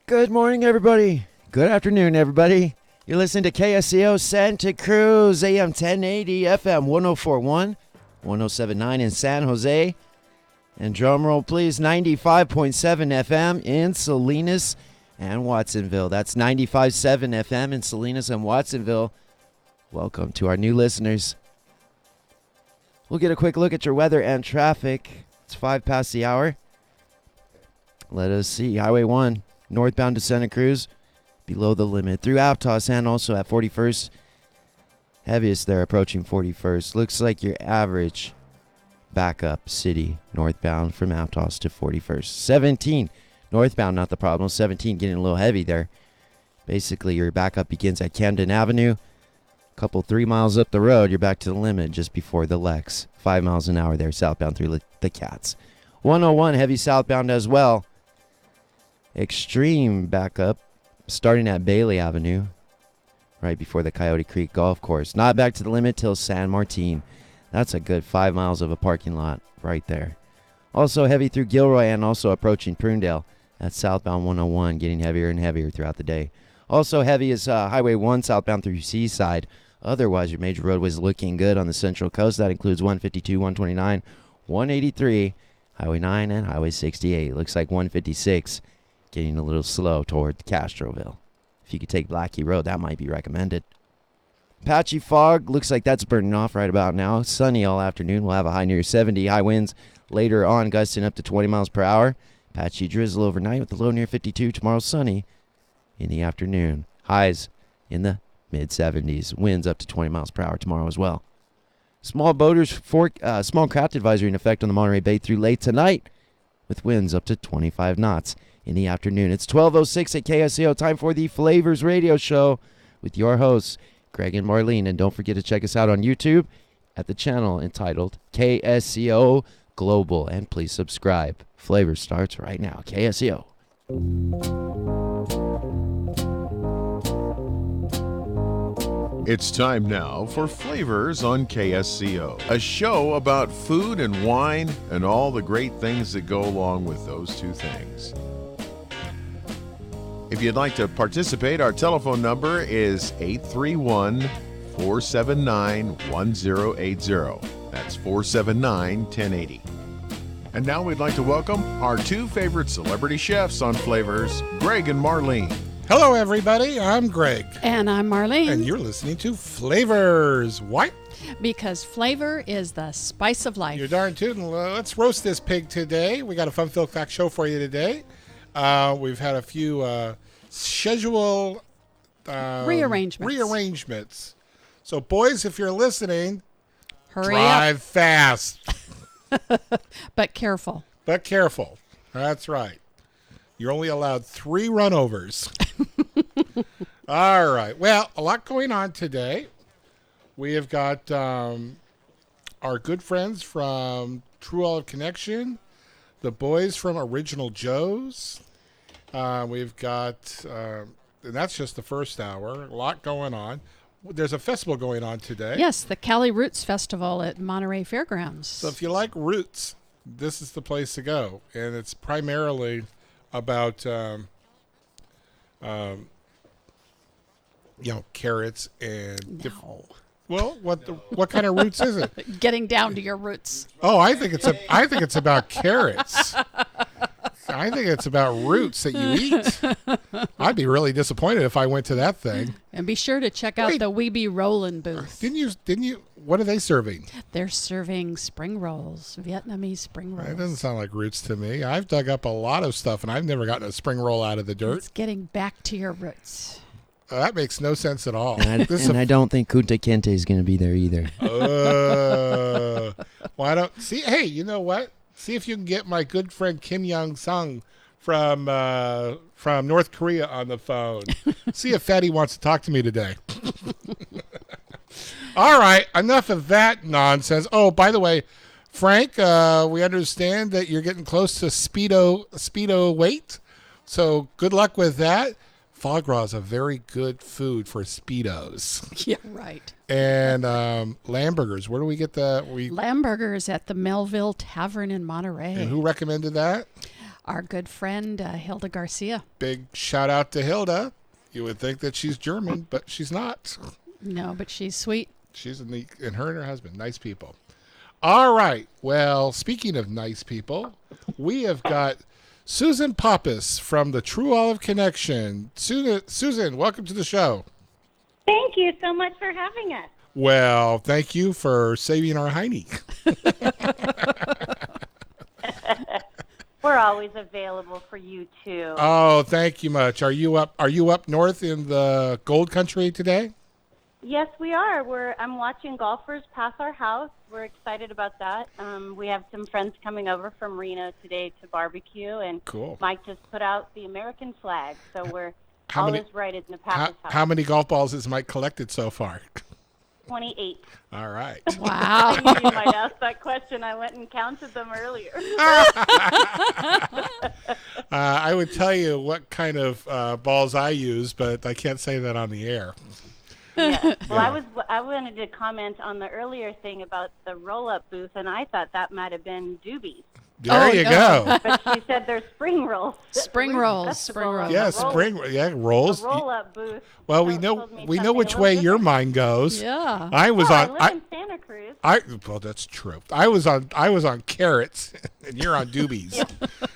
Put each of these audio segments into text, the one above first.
Good morning, everybody. Good afternoon, everybody. You're listening to KSCO Santa Cruz, AM 1080, FM 1041, 1079 in San Jose. And drum roll, please, 95.7 FM in Salinas and Watsonville. That's 95.7 FM in Salinas and Watsonville. Welcome to our new listeners. We'll get a quick look at your weather and traffic. It's 5 past the hour. Let us see. Highway 1, northbound to Santa Cruz, below the limit. Through Aptos and also at 41st. Heaviest there approaching 41st. Looks like your average backup city northbound from Aptos to 41st. 17 northbound, not the problem. 17 getting a little heavy there. Basically, your backup begins at Camden Avenue. Couple 3 miles up the road, you're back to the limit just before the Lex. 5 miles an hour there southbound through the Cats. 101 heavy southbound as well. Extreme backup starting at Bailey Avenue right before the Coyote Creek Golf Course. Not back to the limit till San Martin. That's a good 5 miles of a parking lot right there. Also heavy through Gilroy and also approaching Prunedale. That's southbound 101 getting heavier and heavier throughout the day. Also heavy is Highway 1 southbound through Seaside. Otherwise, your major roadways looking good on the Central Coast. That includes 152, 129, 183, Highway 9, and Highway 68. Looks like 156 getting a little slow toward Castroville. If you could take Blackie Road, that might be recommended. Patchy fog. Looks like that's burning off right about now. Sunny all afternoon. We'll have a high near 70. High winds later on, gusting up to 20 miles per hour. Patchy drizzle overnight with a low near 52. Tomorrow sunny in the afternoon. Highs in the mid-70s. Winds up to 20 miles per hour tomorrow as well. Small boaters, small craft advisory in effect on the Monterey Bay through late tonight with winds up to 25 knots in the afternoon. It's 12:06 at KSCO. Time for the Flavors Radio Show with your hosts, Greg and Marlene. And don't forget to check us out on YouTube at the channel entitled KSCO Global. And please subscribe. Flavor starts right now. KSCO. It's time now for Flavors on KSCO, a show about food and wine and all the great things that go along with those two things. If you'd like to participate, our telephone number is 831-479-1080. That's 479-1080. And now we'd like to welcome our two favorite celebrity chefs on Flavors, Greg and Marlene. Hello, everybody. I'm Greg. And I'm Marlene. And you're listening to Flavors. Why? Because flavor is the spice of life. You're darn tootin'. Let's roast this pig today. We got a fun filled fact show for you today. We've had a few schedule rearrangements. So, boys, if you're listening, hurry drive up. fast. But careful. That's right. You're only allowed 3 runovers. All right. Well, a lot going on today. We have got our good friends from True Olive Connection, the boys from Original Joe's. We've got, and that's just the first hour, a lot going on. There's a festival going on today. Yes, the Cali Roots Festival at Monterey Fairgrounds. So if you like roots, this is the place to go. And it's primarily about, carrots and... No. Well, what kind of roots is it? Getting down to your roots. Oh, I think it's about carrots. I think it's about roots that you eat. I'd be really disappointed if I went to that thing. And be sure to check out the Weeby Rollin' booth. Didn't you? What are they serving? They're serving spring rolls, Vietnamese spring rolls. That doesn't sound like roots to me. I've dug up a lot of stuff, and I've never gotten a spring roll out of the dirt. It's getting back to your roots. That makes no sense at all. And I don't think Kunta Kinte is going to be there either. Why don't see? Hey, you know what? See if you can get my good friend Kim Young Sung from North Korea on the phone. See if Fatty wants to talk to me today. All right, enough of that nonsense. Oh, by the way, Frank, we understand that you're getting close to Speedo weight. So good luck with that. Foie gras is a very good food for Speedos. Yeah, right. And Lamburgers. Where do we get the... Lamburgers at the Melville Tavern in Monterey. And who recommended that? our good friend Hilda Garcia. Big shout out to Hilda. You would think that she's German, but she's not. No, but she's sweet. She's and her and her husband, nice people. All right. Well, speaking of nice people, we have got Susan Pappas from the True Olive Connection. Susan, welcome to the show. Thank you so much for having us. Well, thank you for saving our Heine. We're always available for you too. Oh, thank you much. Are you up north in the Gold Country today? Yes, we are. I'm watching golfers pass our house. We're excited about that. We have some friends coming over from Reno today to barbecue, and Cool. Mike just put out the American flag, so we're How all many- is right in the Pappas house. How many golf balls has Mike collected so far? 28. All right. Wow. I knew you might ask that question. I went and counted them earlier. I would tell you what kind of balls I use, but I can't say that on the air. Yeah. Well, I wanted to comment on the earlier thing about the roll-up booth, and I thought that might have been Doobie's. There you go. But she said they're spring rolls. Spring Spring rolls, festival spring rolls. of Yeah, the roll- spring. Yeah, rolls. The roll-up booth. Well, we told me know something which a way little your different. mind goes. Yeah. I was Well, on. I live in Santa Cruz. Well, that's true. I was on carrots, and you're on doobies.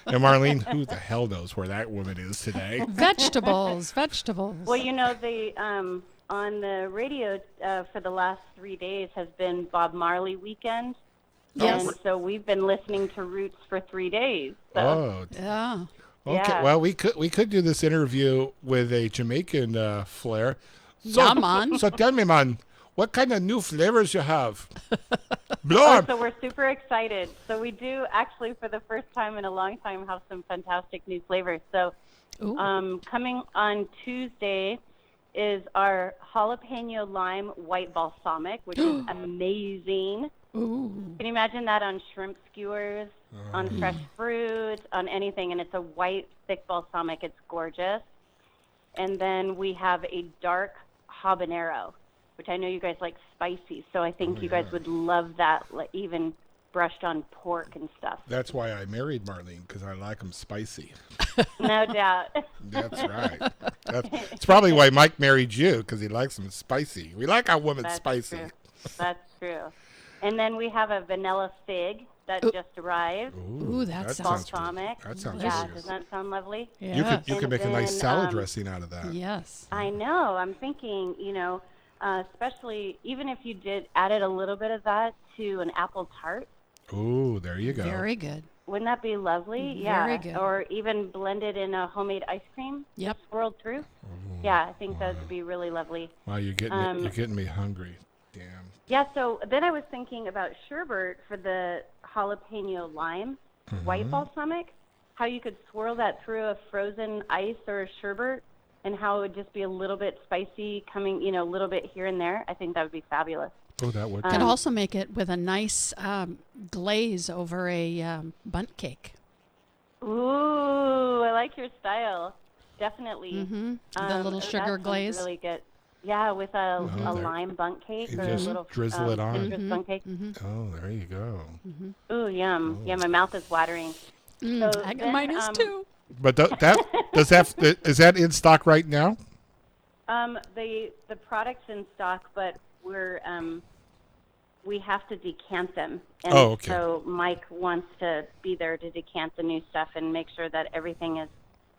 And Marlene, who the hell knows where that woman is today? Vegetables. Well, you know, on the radio for the last 3 days has been Bob Marley weekend. Yes. And so we've been listening to Roots for 3 days. So. Oh, Yeah. okay. Yeah. Well, we could do this interview with a Jamaican flair. So, Yeah, man. So tell me, man, what kind of new flavors you have? Blow 'em. So we're super excited. So we do actually, for the first time in a long time, have some fantastic new flavors. So Ooh. coming on Tuesday is our jalapeno lime white balsamic, which is amazing. Ooh. Can you imagine that on shrimp skewers, on fresh fruit, on anything? And it's a white, thick balsamic. It's gorgeous. And then we have a dark habanero, which I know you guys like spicy. So I think you guys would love that, like, even brushed on pork and stuff. That's why I married Marlene, because I like them spicy. No doubt. That's right. It's probably why Mike married you, because he likes them spicy. We like our women That's spicy. true. That's true. And then we have a vanilla fig that just arrived. Ooh, that sounds Balsamic. That sounds Yeah, really does good. that sound lovely? Yeah. You could And make a nice then, salad dressing out of that. Yes. I know. I'm thinking, especially even if you added a little bit of that to an apple tart, Ooh, there you go. Very good. wouldn't that be lovely? Yeah. Very good. Or even blended in a homemade ice cream. Yep. Swirled through. Yeah, I think that would be really lovely. Wow, you're getting me hungry. Damn. Yeah, so then I was thinking about sherbet for the jalapeno lime white balsamic, how you could swirl that through a frozen ice or a sherbet, and how it would just be a little bit spicy coming, a little bit here and there. I think that would be fabulous. Oh, that would. Could also make it with a nice glaze over a bundt cake. Ooh, I like your style. Definitely. Mm-hmm. The little that sugar sounds glaze. really good. Yeah, with a there. lime bundt cake You or just a little drizzle it on. citrus bundt cake. Oh, there you go. Ooh, yum. Yeah, my mouth is watering. So Mine is too. But is that in stock right now? The product's in stock, but we have to decant them. And Oh, okay. So Mike wants to be there to decant the new stuff and make sure that everything is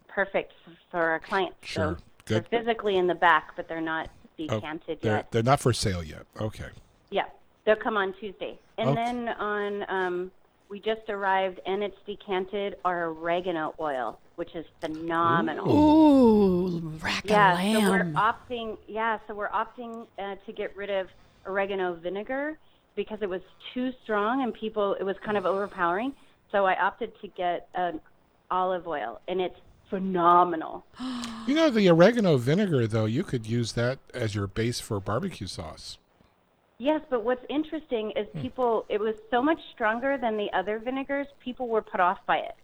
perfect for our clients. Sure. So Good. they're physically in the back, but they're not decanted yet. They're not for sale yet. Okay. Yeah, they'll come on Tuesday. And Okay. then on, we just arrived, and it's decanted, our oregano oil, which is phenomenal. Ooh, rack Yeah, a so we're lamb. opting to get rid of oregano vinegar because it was too strong and it was kind of overpowering. So I opted to get an olive oil, and it's phenomenal. The oregano vinegar, though, you could use that as your base for barbecue sauce. Yes, but what's interesting is it was so much stronger than the other vinegars, people were put off by it.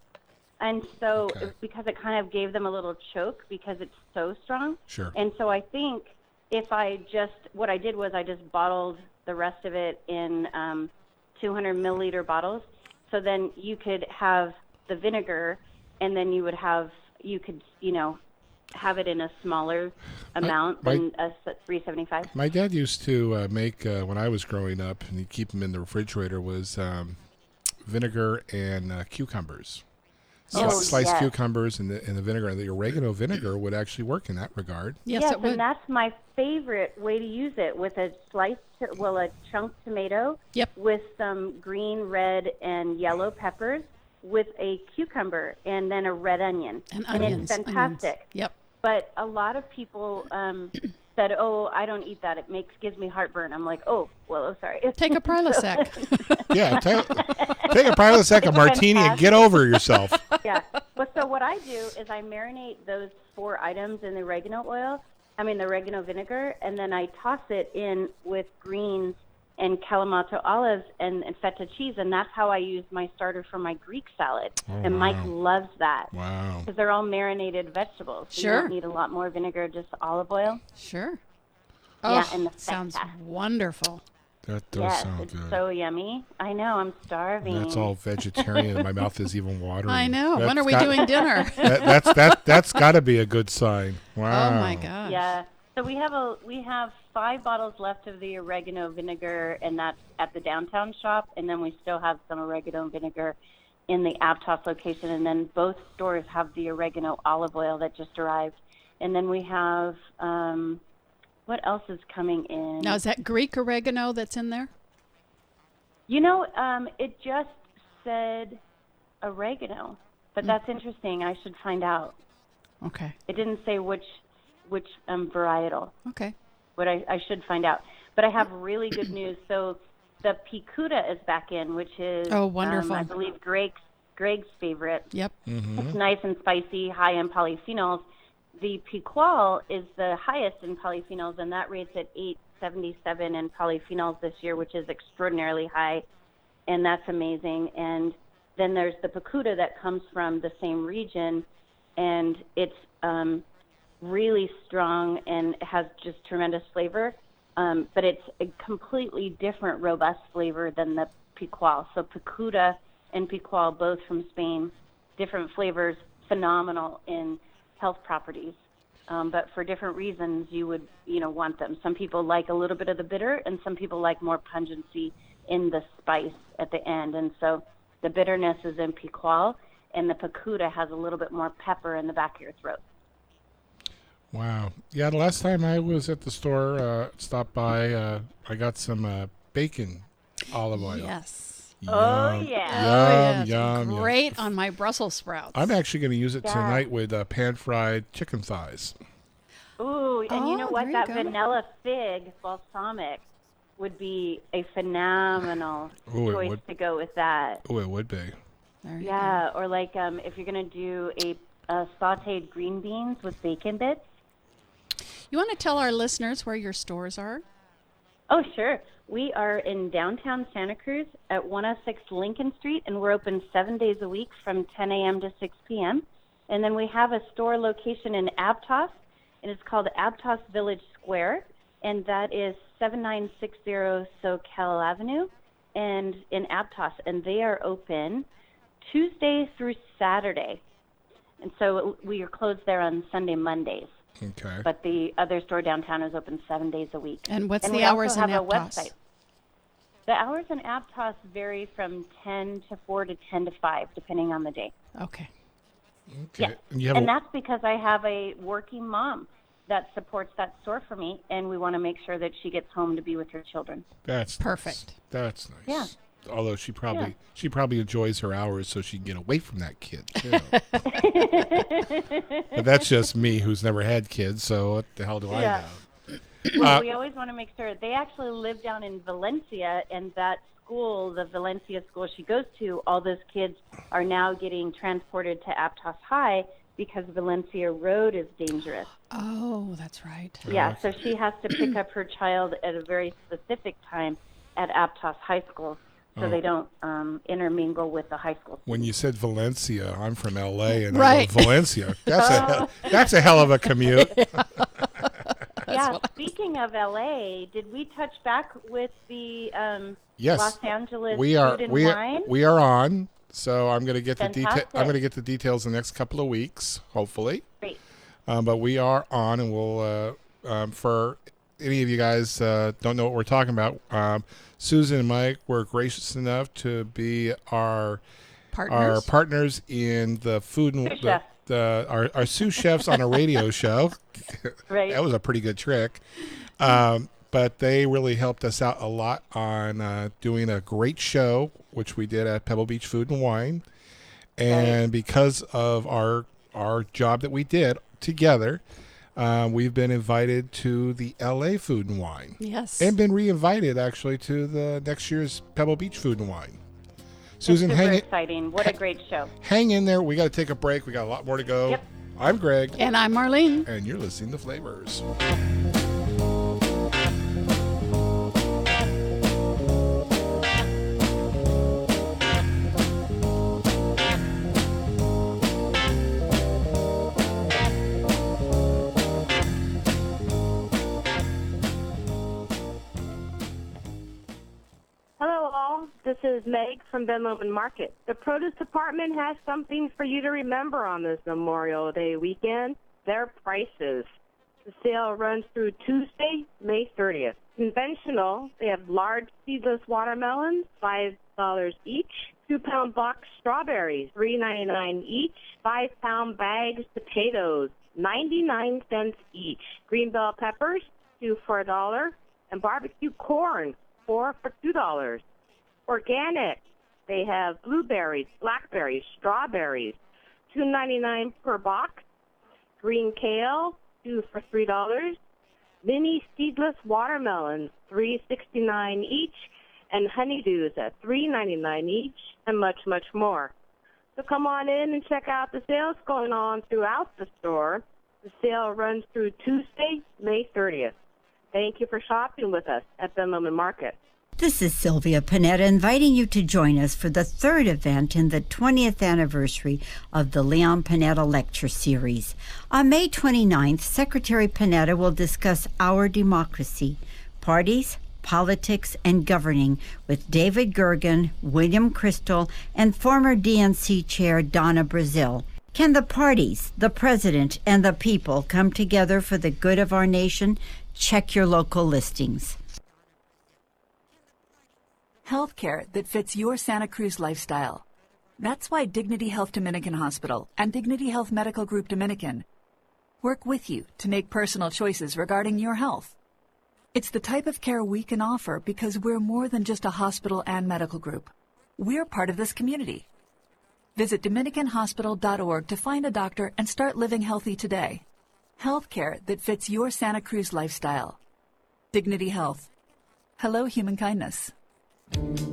And so, Okay. because it kind of gave them a little choke because it's so strong. Sure. And so I think what I did was I just bottled the rest of it in 200 milliliter bottles. So then you could have the vinegar and then you could have it in a smaller amount than a 375. My dad used to make, when I was growing up, and he'd keep them in the refrigerator, was vinegar and cucumbers. Sliced cucumbers and the vinegar. And the oregano vinegar would actually work in that regard. Yes, it would. And that's my favorite way to use it, with a a chunk tomato with some green, red, and yellow peppers with a cucumber and then a red onion. And onions. It's fantastic. Onions. Yep. But a lot of people said, "Oh, I don't eat that. It gives me heartburn." I'm like, "Oh, well, oh, sorry." Take a Prilosec. Yeah, take a Prilosec, a martini, and get over yourself. Yeah. Well, so what I do is I marinate those 4 items in the oregano vinegar, and then I toss it in with greens and Kalamata olives and feta cheese, and that's how I use my starter for my Greek salad. And Mike loves that. Wow. Because they're all marinated vegetables. So Sure. You don't need a lot more vinegar, just olive oil. Sure. Yeah, Oh, and the sounds feta. wonderful. That does Yes, sound it's good. so yummy. I know, I'm starving. That's all vegetarian, and my mouth is even watering. I know. That's When are we got- doing dinner? That's got to be a good sign. Wow. Oh my gosh. Yeah. So we have 5 bottles left of the oregano vinegar, and that's at the downtown shop. And then we still have some oregano vinegar in the Aptos location. And then both stores have the oregano olive oil that just arrived. And then we have what else is coming in? Now, is that Greek oregano that's in there? It just said oregano, but that's interesting. I should find out. Okay. It didn't say which varietal. Okay. But I should find out. But I have really good news. So the picuda is back in, which is wonderful. I believe Greg's favorite. Yep. It's nice and spicy, high in polyphenols. The piqual is the highest in polyphenols, and that rates at 877 in polyphenols this year, which is extraordinarily high, and that's amazing. And then there's the picuda that comes from the same region, and it's really strong and has just tremendous flavor, but it's a completely different, robust flavor than the piqual. So picuda and piqual, both from Spain, different flavors, phenomenal in health properties. But for different reasons, you would, want them. Some people like a little bit of the bitter, and some people like more pungency in the spice at the end. And so the bitterness is in piqual, and the picuda has a little bit more pepper in the back of your throat. Wow. Yeah, the last time I was at the store, stopped by, I got some bacon olive oil. Yes. Oh, Yum, yeah. Yum, it's yum. great on my Brussels sprouts. I'm actually going to use it Yeah. tonight with pan-fried chicken thighs. Ooh, and you know Oh, what? there That you go. vanilla fig balsamic would be a phenomenal Ooh, it choice would. to go with that. Oh, it would be. There you Yeah, or like if you're going to do a sautéed green beans with bacon bits. go. You want to tell our listeners where your stores are? Oh, sure. We are in downtown Santa Cruz at 106 Lincoln Street, and we're open 7 days a week from 10 a.m. to 6 p.m. And then we have a store location in Aptos, and it's called Aptos Village Square, and that is 7960 Soquel Avenue and in Aptos, and they are open Tuesday through Saturday. And so we are closed there on Sunday, Mondays. Okay. But the other store downtown is open 7 days a week. And what's And the we hours also in have a Aptos? website. The hours in Aptos vary from 10 to 4 to 10 to 5, depending on the day. Okay. Okay. Yeah. And you have And a, that's because I have a working mom that supports that store for me, and we want to make sure that she gets home to be with her children. that's Perfect. Nice. That's nice. Yeah. Although she probably enjoys her hours so she can get away from that kid too. But that's just me who's never had kids, so what the hell do I Yeah. know? We always want to make sure. They actually live down in Valencia, and that school, the Valencia school she goes to, all those kids are now getting transported to Aptos High because Valencia Road is dangerous. Oh, that's right. Yeah, so she has to pick up her child at a very specific time at Aptos High School so they don't intermingle with the high school. When you said Valencia, I'm from LA and I Right. go Valencia. That's a hell of a commute. Yeah, speaking of LA, did we touch back with the Yes. Los Angeles We are food and we wine? we are on. So I'm going to get Fantastic. I'm going to get the details in the next couple of weeks, hopefully. Great. But we are on, and we'll for any of you guys don't know what we're talking about. Susan and Mike were gracious enough to be our partners in the food and our sous chefs on a radio show. Right. That was a pretty good trick. But they really helped us out a lot on doing a great show, which we did at Pebble Beach Food and Wine. And because of our job that we did together, we've been invited to the LA Food and Wine. Yes. And been re-invited, actually, to the next year's Pebble Beach Food and Wine. Susan, That's super exciting. What a great show. Hang in there. We got to take a break. We got a lot more to go. Yep. I'm Greg. And I'm Marlene. And you're listening to Flavors. Hello all, this is Meg from Ben Lomond Market. The produce department has something for you to remember on this Memorial Day weekend. Their prices. The sale runs through Tuesday, May 30th. Conventional, they have large seedless watermelons, $5 each. 2-pound box strawberries, $3.99 each. 5-pound bags potatoes, 99 cents each. Green bell peppers, 2 for $1. And barbecue corn, 4 for $2. Organic, they have blueberries, blackberries, strawberries, $2.99 per box. Green kale, 2 for $3. Mini seedless watermelons, $3.69 each, and honeydews at $3.99 each, and much, much more. So come on in and check out the sales going on throughout the store. The sale runs through Tuesday, May 30th. Thank you for shopping with us at Ben Lomond Market. This is Sylvia Panetta inviting you to join us for the third event in the 20th anniversary of the Leon Panetta Lecture Series. On May 29th, Secretary Panetta will discuss our democracy, parties, politics, and governing with David Gergen, William Crystal, and former DNC Chair Donna Brazil. Can the parties, the president, and the people come together for the good of our nation? Check your local listings. Healthcare that fits your Santa Cruz lifestyle. That's why Dignity Health Dominican Hospital and Dignity Health Medical Group Dominican work with you to make personal choices regarding your health. It's the type of care we can offer because we're more than just a hospital and medical group. We're part of this community. Visit DominicanHospital.org to find a doctor and start living healthy today. Healthcare that fits your Santa Cruz lifestyle. Dignity Health. Hello, human kindness.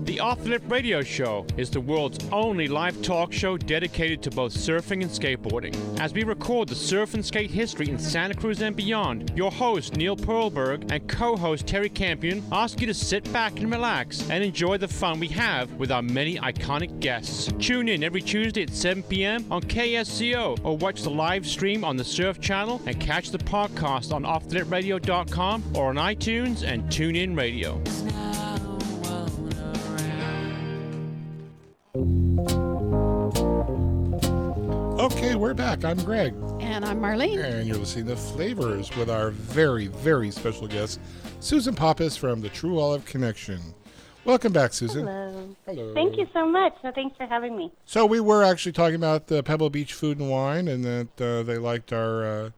The Off the Lip Radio Show is the world's only live talk show dedicated to both surfing and skateboarding. As we record the surf and skate history in Santa Cruz and beyond, your host Neil Perlberg and co-host Terry Campion ask you to sit back and relax and enjoy the fun we have with our many iconic guests. Tune in every Tuesday at 7 p.m. on KSCO or watch the live stream on the Surf Channel and catch the podcast on offthelipradio.com or on iTunes and TuneIn Radio. Okay, we're back. I'm Greg. And I'm Marlene. And you're listening to Flavors with our very, very special guest, Susan Pappas from the True Olive Connection. Welcome back, Susan. Hello. Hello. Thank you so much. So thanks for having me. So we were actually talking about the Pebble Beach Food and Wine, and that they liked our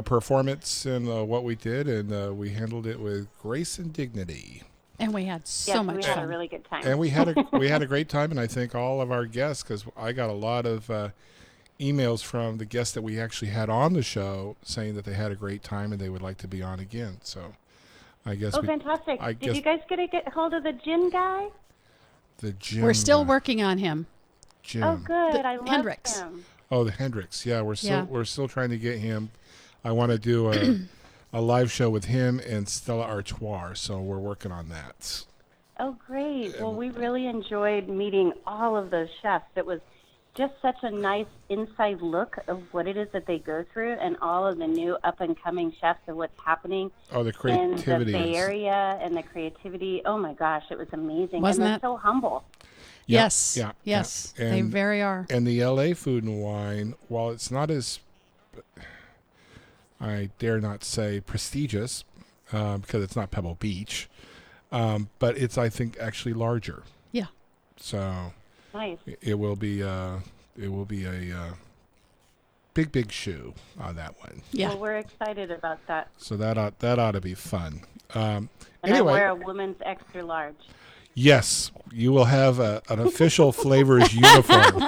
performance and what we did, and we handled it with grace and dignity. And we had so much we fun. had a really good time. And we had a great time, and I thank all of our guests because I got a lot of emails from the guests that we actually had on the show saying that they had a great time and they would like to be on again. So I guess fantastic. Did you guys get hold of the gin guy? The gin. We're still working on him. Jim. Oh, good. I love Hendricks. him. Oh, the Hendricks. Yeah, we're still trying to get him. I want to do a live show with him and Stella Artois, so we're working on that. Oh, great. Well, we really enjoyed meeting all of those chefs. It was just such a nice inside look of what it is that they go through and all of the new up-and-coming chefs and what's happening the creativity in the Bay Area and the creativity. Oh, my gosh, it was amazing. Wasn't and they're it? so humble. Yeah, Yes. yeah, Yes. yeah. They And- very are. And the LA Food and Wine, while it's not as, I dare not say prestigious, because it's not Pebble Beach, but it's, I think, actually larger. Yeah. So Nice. it will be a big shoe on that one. Yeah. Well, we're excited about that. So that ought to be fun. And Anyway, I wear a woman's extra large. yes, you will have an official Flavors uniform.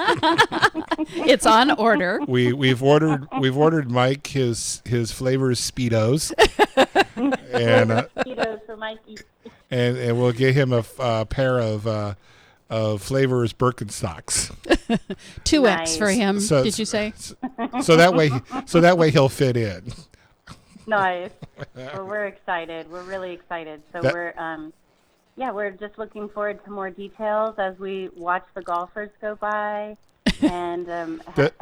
It's on order. We've ordered Mike his Flavors Speedos, and Cheetos for Mikey. and we'll get him a pair of Flavors Birkenstocks. 2X for Nice. him. So- Did you say? So that way he'll fit in. Nice. Well, we're excited. We're really excited. So we're just looking forward to more details as we watch the golfers go by and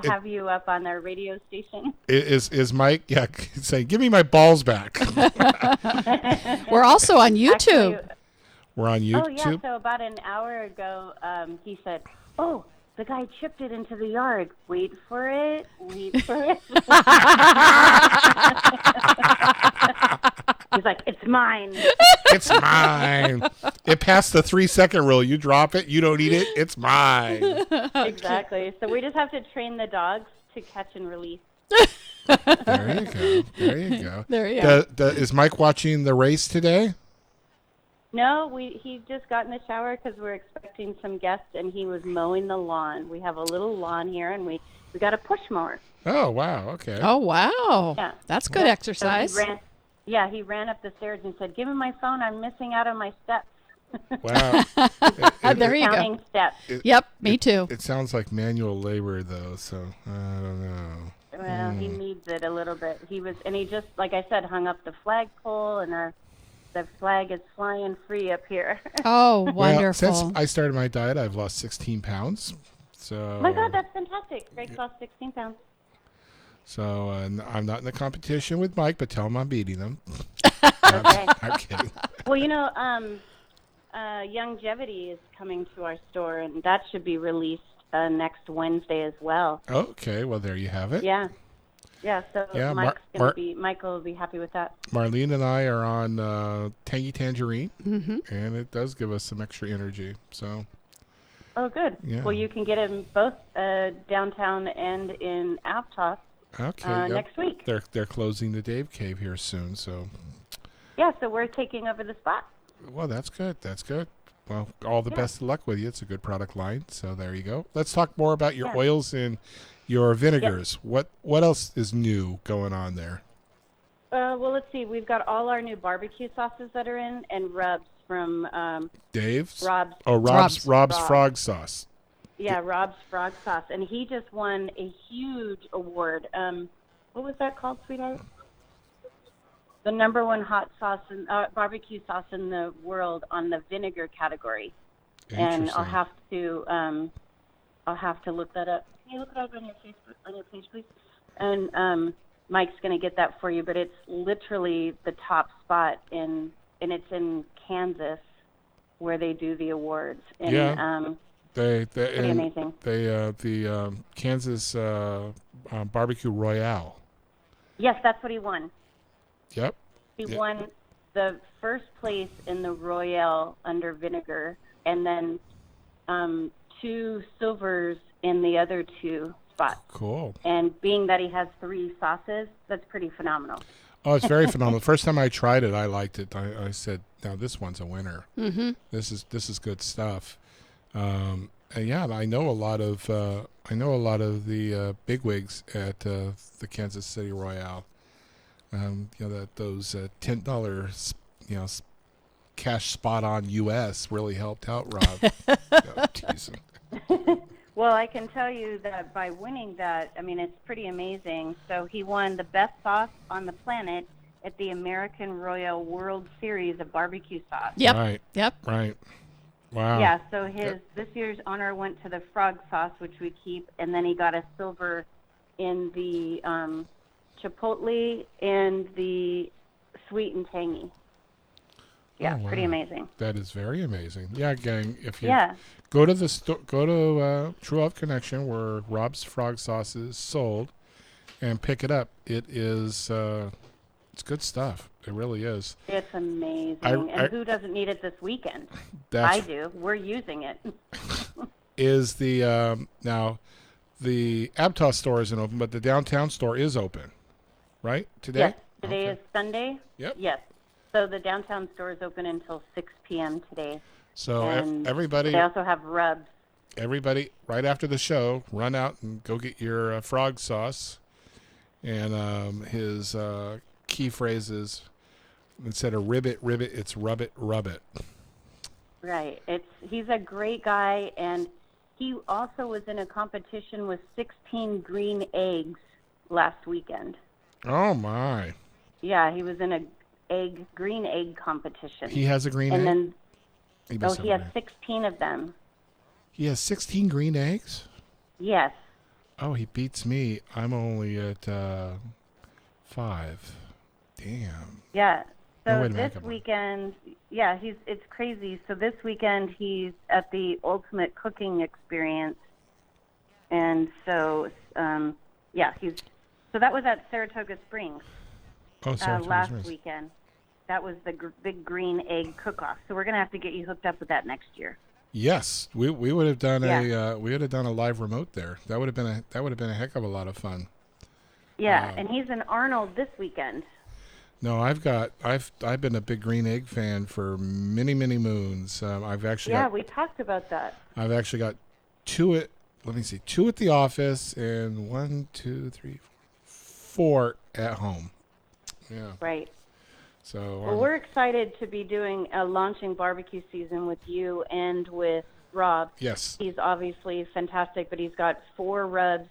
have you up on their radio station. Is Mike saying, "Give me my balls back"? We're also on YouTube. Actually, We're on oh, yeah. YouTube. So about an hour ago, he said, "Oh, the guy chipped it into the yard. Wait for it. Wait for it." He's like, "It's mine." It's mine. It passed the 3-second rule. You drop it, you don't eat it. It's mine. Exactly. So we just have to train the dogs to catch and release. There you go. There you go. There you go. Is Mike watching the race today? No, he just got in the shower because we're expecting some guests, and he was mowing the lawn. We have a little lawn here, and we got a push mower. Oh wow. Okay. Oh, wow. Yeah. That's good exercise. So he ran up the stairs and said, "Give me my phone. I'm missing out on my steps." Wow. There you go. Counting steps. Yep, me too. It sounds like manual labor though, so I don't know. Well, he needs it a little bit. He just, like I said, hung up the flagpole, and the flag is flying free up here. Oh, Well, wonderful. since I started my diet, I've lost 16 pounds. So. Oh my God, that's fantastic. Greg lost 16 pounds. So I'm not in the competition with Mike, but tell him I'm beating him. Okay. I'm kidding. Well, Youngevity is coming to our store, and that should be released next Wednesday as well. Okay, well there you have it. Yeah. Yeah, so Yeah, Michael will be happy with that. Marlene and I are on Tangy Tangerine, Mm-hmm. and it does give us some extra energy. So Oh, good. Yeah. Well, you can get them both downtown and in Aptos okay, yep. next week. They're closing the Dave Cave here soon. So Yeah, so we're taking over the spot. well, that's good. That's good. Well, all the best of luck with you. It's a good product line. So there you go. Let's talk more about your oils and your vinegars. What else is new going on there? Well, let's see. We've got all our new barbecue sauces that are in, and rubs from Dave's? Rob's. Oh, Rob's Rob's. Frog Sauce. Yeah, Rob's Frog Sauce, and he just won a huge award. What was that called, sweetheart? The #1 hot sauce and barbecue sauce in the world on the vinegar category. And I'll have to look that up. Can you look it up on your Facebook, on your page, please? And Mike's going to get that for you, but it's literally the top spot and it's in Kansas where they do the awards. And, Yeah. They pretty amazing. The Kansas Barbecue Royale. Yes, that's what he won. Yep. He won the first place in the Royale under vinegar, and then 2 silvers in the other 2 spots. Cool. And being that he has 3 sauces, that's pretty phenomenal. Oh, it's very phenomenal. The first time I tried it, I liked it. I said, "Now this one's a winner. Mm-hmm. This is good stuff." And yeah, I know a lot of the bigwigs at the Kansas City Royale. Those $10 cash spot on US really helped out Rob. Teasing. Well, I can tell you that by winning that, I mean, it's pretty amazing. So he won the best sauce on the planet at the American Royal World Series of barbecue sauce. Yep. Right. Yep. Right. Wow. Yeah, so this year's honor went to the frog sauce, which we keep, and then he got a silver in the chipotle and the sweet and tangy. Yeah, Oh, wow. pretty amazing. That is very amazing. Yeah, gang. If you Yeah. go to go to True Love Connection where Rob's Frog Sauce is sold, and pick it up. It is it's good stuff. It really is. It's amazing. I- Who doesn't need it this weekend? That's I do. We're using it. is the now the Aptos store isn't open, but the downtown store is open, right? Today? Yes. Today Okay. is Sunday. Yep. Yes. So the downtown store is open until 6 p.m. today. So And everybody, They also have rubs. right after the show, run out and go get your frog sauce. And his key phrase is, instead of ribbit, it's rub it, rub it. Right. He's a great guy, and he also was in a competition with 16 green eggs last weekend. Oh, my. Yeah, he was in a green egg competition. He has a green egg? And then, He must he have has a green egg. 16 of them. He has 16 green eggs? Yes. Oh, he beats me. I'm only at 5. Damn. Yeah. No, So wait a minute, this come on. weekend, yeah, it's crazy. So this weekend he's at the Ultimate Cooking Experience, and so so that was at Saratoga Springs Oh, Saratoga last Springs. weekend. That was the big green egg cook-off. So we're gonna have to get you hooked up with that next year. Yes, we would have done Yeah. we would have done a live remote there. That would have been a heck of a lot of fun. Yeah, and he's in Arnold this weekend. No, I've been a big green egg fan for many moons. We talked about that. I've actually got two at the office and 1, 2, 3, 4 at home. Yeah. Right. So Well, we're excited to be doing a launching barbecue season with you and with Rob. yes. He's obviously fantastic, but he's got 4 rubs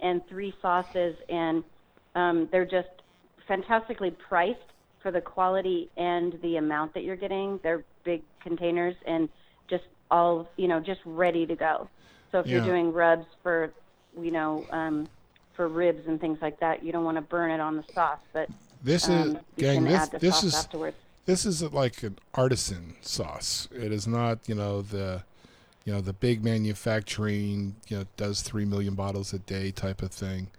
and 3 sauces, and they're just fantastically priced for the quality and the amount that you're getting. They're big containers and just all, just ready to go. So if you're Yeah. doing rubs for, for ribs and things like that, you don't want to burn it on the sauce, but This you is gang. can add the This sauce is afterwards. this is like an artisan sauce. It is not, the big manufacturing, does 3 million bottles a day type of thing.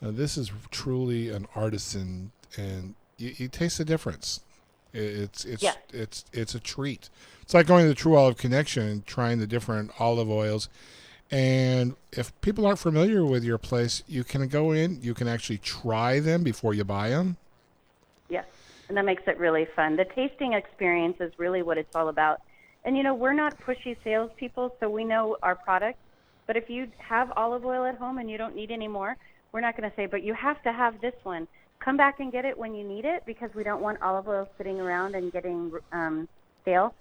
This is truly an artisan, and you taste the difference. It's Yeah. it's a treat. It's like going to the True Olive Connection and trying the different olive oils. And if people aren't familiar with your place, you can go in. You can actually try them before you buy them. Yes, and that makes it really fun. The tasting experience is really what it's all about. And, we're not pushy salespeople, so we know our product. But if you have olive oil at home and you don't need any more, we're not going to say, but you have to have this one. Come back and get it when you need it, because we don't want olive oil sitting around and getting stale.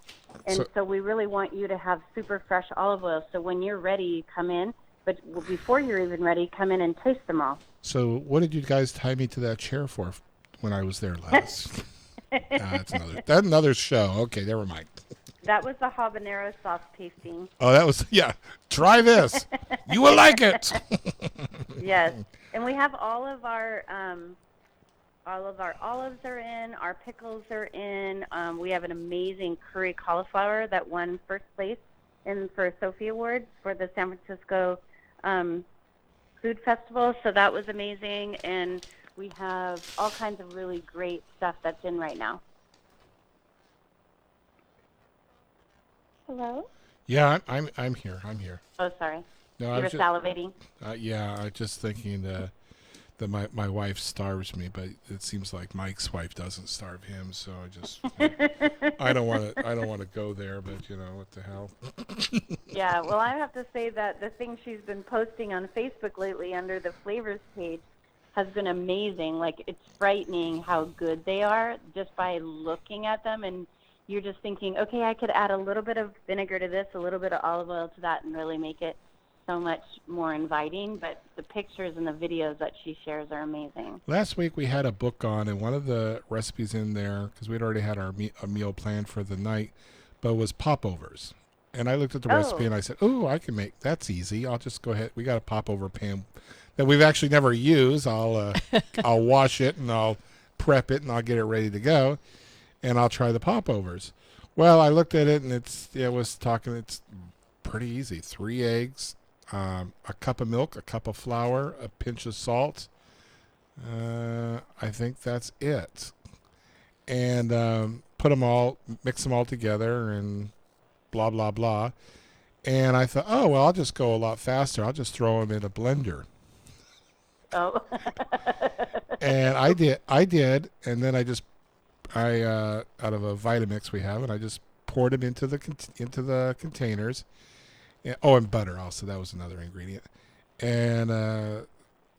And so we really want you to have super fresh olive oil. So when you're ready, you come in. But before you're even ready, come in and taste them all. So what did you guys tie me to that chair for when I was there last? That's another show. Okay, never mind. That was the habanero sauce tasting. Oh, that was, yeah. Try this. You will like it. Yes, and we have all of our olives are in, our pickles are in. We have an amazing curry cauliflower that won first place for Sophie Awards for the San Francisco Food Festival. So that was amazing, and we have all kinds of really great stuff that's in right now. Hello? Yeah, I'm here. Oh, sorry. No, You were salivating. Yeah, I'm just thinking that my wife starves me, but it seems like Mike's wife doesn't starve him. So I don't want to go there, but what the hell. Yeah, well, I have to say that the thing she's been posting on Facebook lately under the flavors page has been amazing. Like, it's frightening how good they are just by looking at them, and you're just thinking, okay, I could add a little bit of vinegar to this, a little bit of olive oil to that, and really make it so much more inviting. But the pictures and the videos that she shares are amazing. Last week we had a book on, and one of the recipes in there, because we'd already had a meal planned for the night, but was popovers. And I looked at the recipe and I said, "Oh, I can make that's easy. I'll just go ahead. We got a popover pan that we've actually never used. I'll wash it and I'll prep it and I'll get it ready to go." and I'll try the popovers. Well, I looked at it, and it's pretty easy. 3 eggs, a cup of milk, a cup of flour, a pinch of salt. I think that's it. And mix them all together, and blah, blah, blah. And I thought, oh, well, I'll just go a lot faster. I'll just throw them in a blender. Oh. And I did. And then I out of a Vitamix we have, and I just poured them into the containers. And butter also. That was another ingredient. And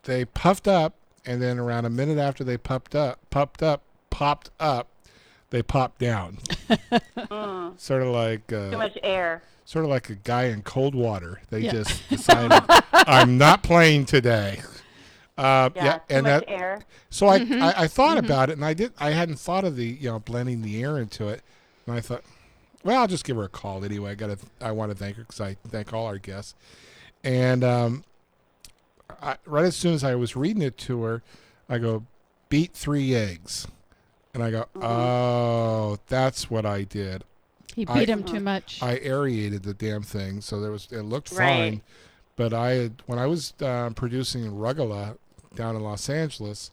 they puffed up, and then around a minute after they popped up, they popped down. Sort of like too much air. Sort of like a guy in cold water. They just decided, I'm not playing today. Too much air. So I thought about it, and I hadn't thought of the blending the air into it, and I thought, well, I'll just give her a call anyway. I want to thank her because I thank all our guests, and right as soon as I was reading it to her, I go, beat 3 eggs, and I go, oh, that's what I did. He beat him too much. I aerated the damn thing, so it looked Right. fine. But when I was producing in Rugala down in Los Angeles,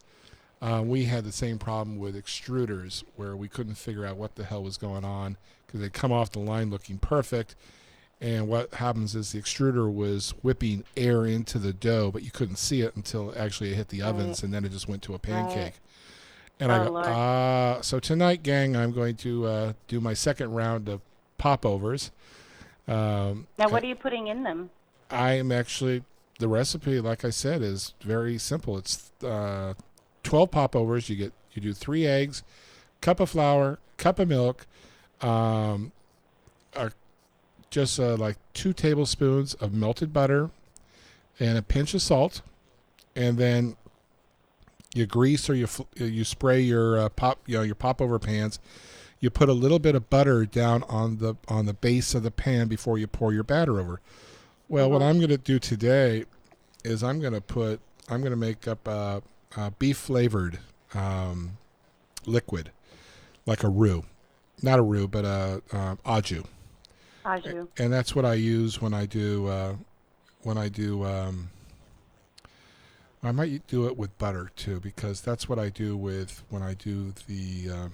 we had the same problem with extruders where we couldn't figure out what the hell was going on because they come off the line looking perfect. And what happens is the extruder was whipping air into the dough, but you couldn't see it until actually it hit the ovens, and then it just went to a pancake. And I go, so tonight, gang, I'm going to do my second round of popovers. Now, what are you putting in them? I'm actually, the recipe, like I said, is very simple. It's 12 popovers. You do 3 eggs, cup of flour, cup of milk, just like 2 tablespoons of melted butter, and a pinch of salt, and then you grease or you spray your your popover pans. You put a little bit of butter down on the base of the pan before you pour your batter over. Well, what I'm going to do today is I'm going to make up a beef flavored liquid, like a roux, not a roux, but a au jus. Au jus. And that's what I use when I do I might do it with butter too, because that's what I do when I do the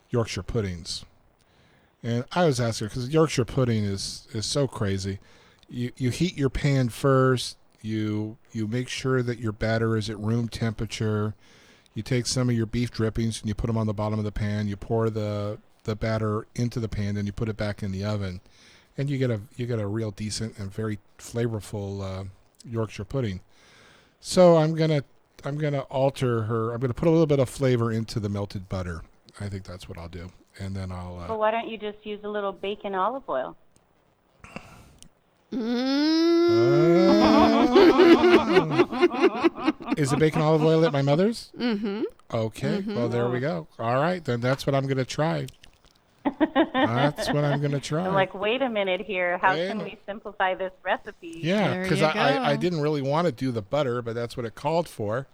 Yorkshire puddings. And I was asking, because Yorkshire pudding is so crazy. You heat your pan first. You make sure that your batter is at room temperature. You take some of your beef drippings and you put them on the bottom of the pan. You pour the batter into the pan, and you put it back in the oven, and you get a real decent and very flavorful Yorkshire pudding. So I'm gonna alter her. I'm gonna put a little bit of flavor into the melted butter. I think that's what I'll do, and then I'll. Well, why don't you just use a little bacon olive oil? Is the bacon olive oil at my mother's? Mm-hmm. Okay. Mm-hmm. Well, there we go. All right, then that's what I'm gonna try. That's what I'm gonna try. I'm like, wait a minute here. How can we simplify this recipe? Yeah, because I didn't really want to do the butter, but that's what it called for.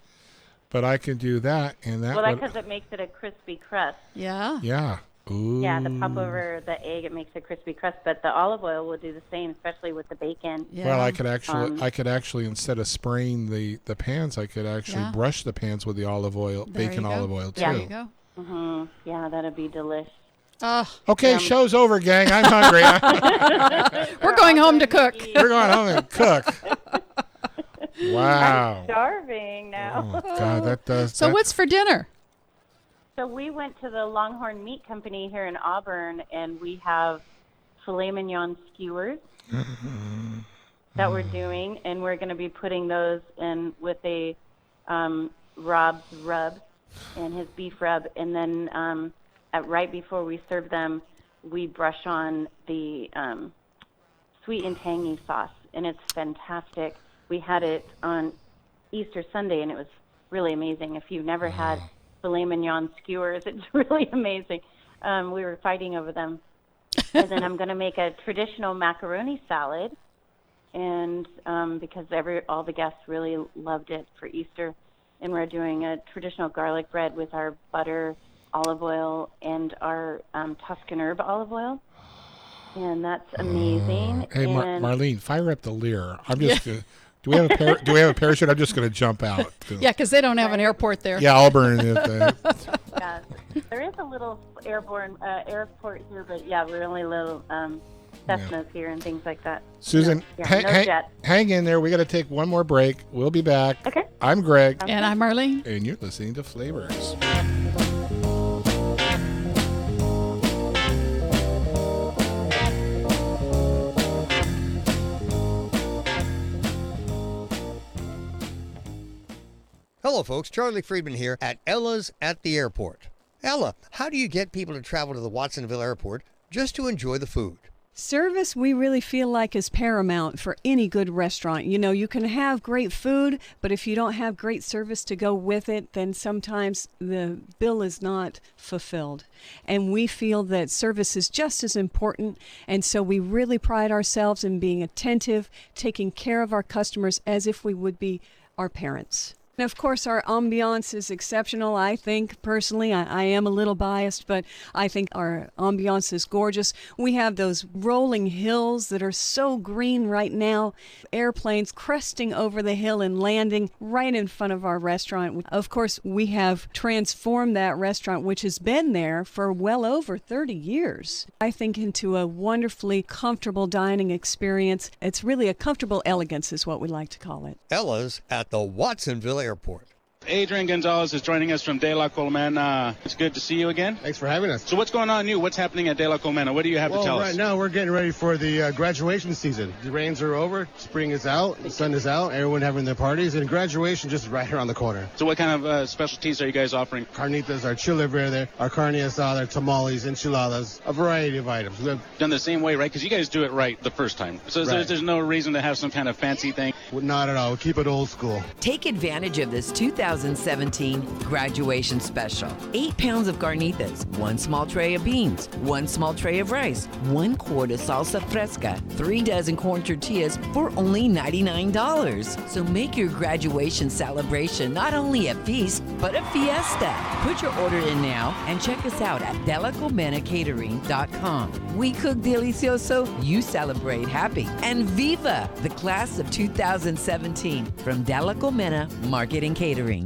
But I can do that, and that. Well, that's because it makes it a crispy crust. Yeah. Yeah. Ooh. Yeah, the popover, the egg, it makes a crispy crust, but the olive oil will do the same, especially with the bacon. Yeah. Well, I could actually instead of spraying the pans, I could actually brush the pans with the olive oil, bacon olive oil too. There you go. Mm-hmm. Yeah, that'd be delicious. Okay, show's over, gang. I'm hungry. We're going home to cook. We're going home and cook. Wow. I'm starving now. Oh, God, that does. So what's for dinner? So we went to the Longhorn Meat Company here in Auburn, and we have filet mignon skewers that we're doing, and we're going to be putting those in with a Rob's rub and his beef rub, and then right before we serve them, we brush on the sweet and tangy sauce, and it's fantastic. We had it on Easter Sunday, and it was really amazing. If you've never had filet mignon skewers, it's really amazing. We were fighting over them. And then I'm going to make a traditional macaroni salad, and because all the guests really loved it for Easter, and we're doing a traditional garlic bread with our butter olive oil and our Tuscan herb olive oil. And that's amazing. Hey, and Marlene, fire up the Lear. I'm just gonna. Do we have a parachute? I'm just gonna jump out. Yeah, because they don't have an airport there. Yeah, Auburn. yeah, there is a little airport here, but yeah, we're only little Cessnas here and things like that. Susan, no jet. hang in there. We got to take one more break. We'll be back. Okay. I'm Greg. And I'm Marlene. And you're listening to Flavors. Hello, folks. Charlie Friedman here at Ella's at the airport. Ella, how do you get people to travel to the Watsonville airport just to enjoy the food? Service, we really feel like, is paramount for any good restaurant. You know, you can have great food, but if you don't have great service to go with it, then sometimes the bill is not fulfilled. And we feel that service is just as important, and so we really pride ourselves in being attentive, taking care of our customers as if we would be our parents. And of course, our ambiance is exceptional. I think, personally, I am a little biased, but I think our ambiance is gorgeous. We have those rolling hills that are so green right now, airplanes cresting over the hill and landing right in front of our restaurant. Of course, we have transformed that restaurant, which has been there for well over 30 years, I think, into a wonderfully comfortable dining experience. It's really a comfortable elegance is what we like to call it. Ella's at the Watsonville airport. Adrian Gonzalez is joining us from De La Colmena. It's good to see you again. Thanks for having us. So what's going on new? What's happening at De La Colmena? What do you have to tell us? Right now we're getting ready for the graduation season. The rains are over, spring is out, the sun is out, everyone having their parties, and graduation just right around the corner. So what kind of specialties are you guys offering? Carnitas, our chile verde, our carne asada, tamales, enchiladas, a variety of items. We have done the same way, right? Because you guys do it right the first time. So right. there's no reason to have some kind of fancy thing? Not at all. We'll keep it old school. Take advantage of this 2017 graduation special. 8 pounds of carnitas, 1 small tray of beans, 1 small tray of rice, 1 quart of salsa fresca, 3 dozen corn tortillas for only $99. So make your graduation celebration not only a feast, but a fiesta. Put your order in now and check us out at delacomena.catering.com. We cook delicioso, you celebrate happy. And viva the class of 2017 from De La Colmena Market and Catering.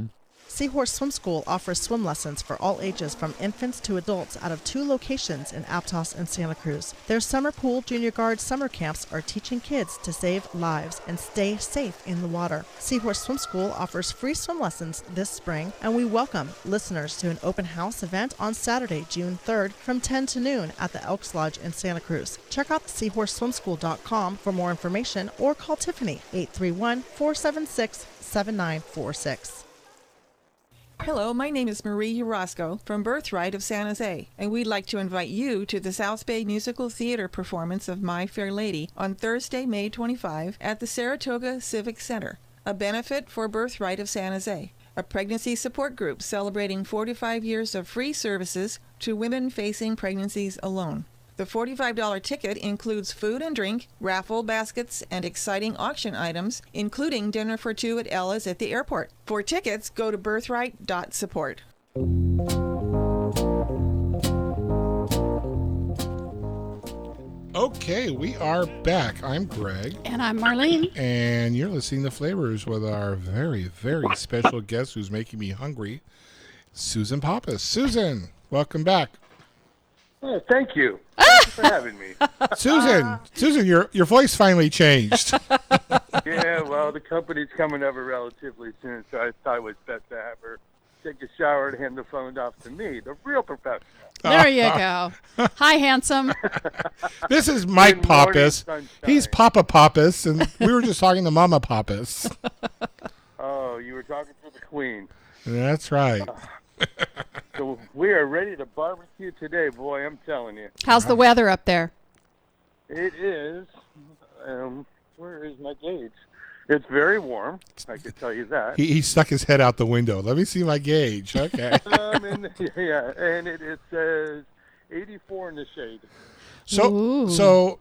Seahorse Swim School offers swim lessons for all ages from infants to adults out of 2 locations in Aptos and Santa Cruz. Their summer pool junior guard summer camps are teaching kids to save lives and stay safe in the water. Seahorse Swim School offers free swim lessons this spring, and we welcome listeners to an open house event on Saturday, June 3rd from 10 to noon at the Elks Lodge in Santa Cruz. Check out seahorseswimschool.com for more information or call Tiffany 831-476-7946. Hello, my name is Marie Urasco from Birthright of San Jose, and we'd like to invite you to the South Bay Musical Theater performance of My Fair Lady on Thursday, May 25 at the Saratoga Civic Center, a benefit for Birthright of San Jose, a pregnancy support group celebrating 45 years of free services to women facing pregnancies alone. The $45 ticket includes food and drink, raffle baskets, and exciting auction items, including dinner for 2 at Ella's at the airport. For tickets, go to birthright.support. Okay, we are back. I'm Greg. And I'm Marlene. And you're listening to Flavors with our very, very special guest who's making me hungry, Susan Pappas. Susan, welcome back. Oh, thank you. Thank you for having me. Susan, your voice finally changed. Yeah, well, the company's coming over relatively soon, so I thought it was best to have her take a shower and hand the phone off to me, the real professional. There you go. Hi, handsome. This is Mike Pappas. He's Papa Pappas, and we were just talking to Mama Pappas. Oh, you were talking to the queen. That's right. So we are ready to barbecue today, boy, I'm telling you. How's the weather up there? It is. Where is my gauge? It's very warm, I can tell you that. He stuck his head out the window. Let me see my gauge. Okay. Yeah, and it says 84 in the shade. So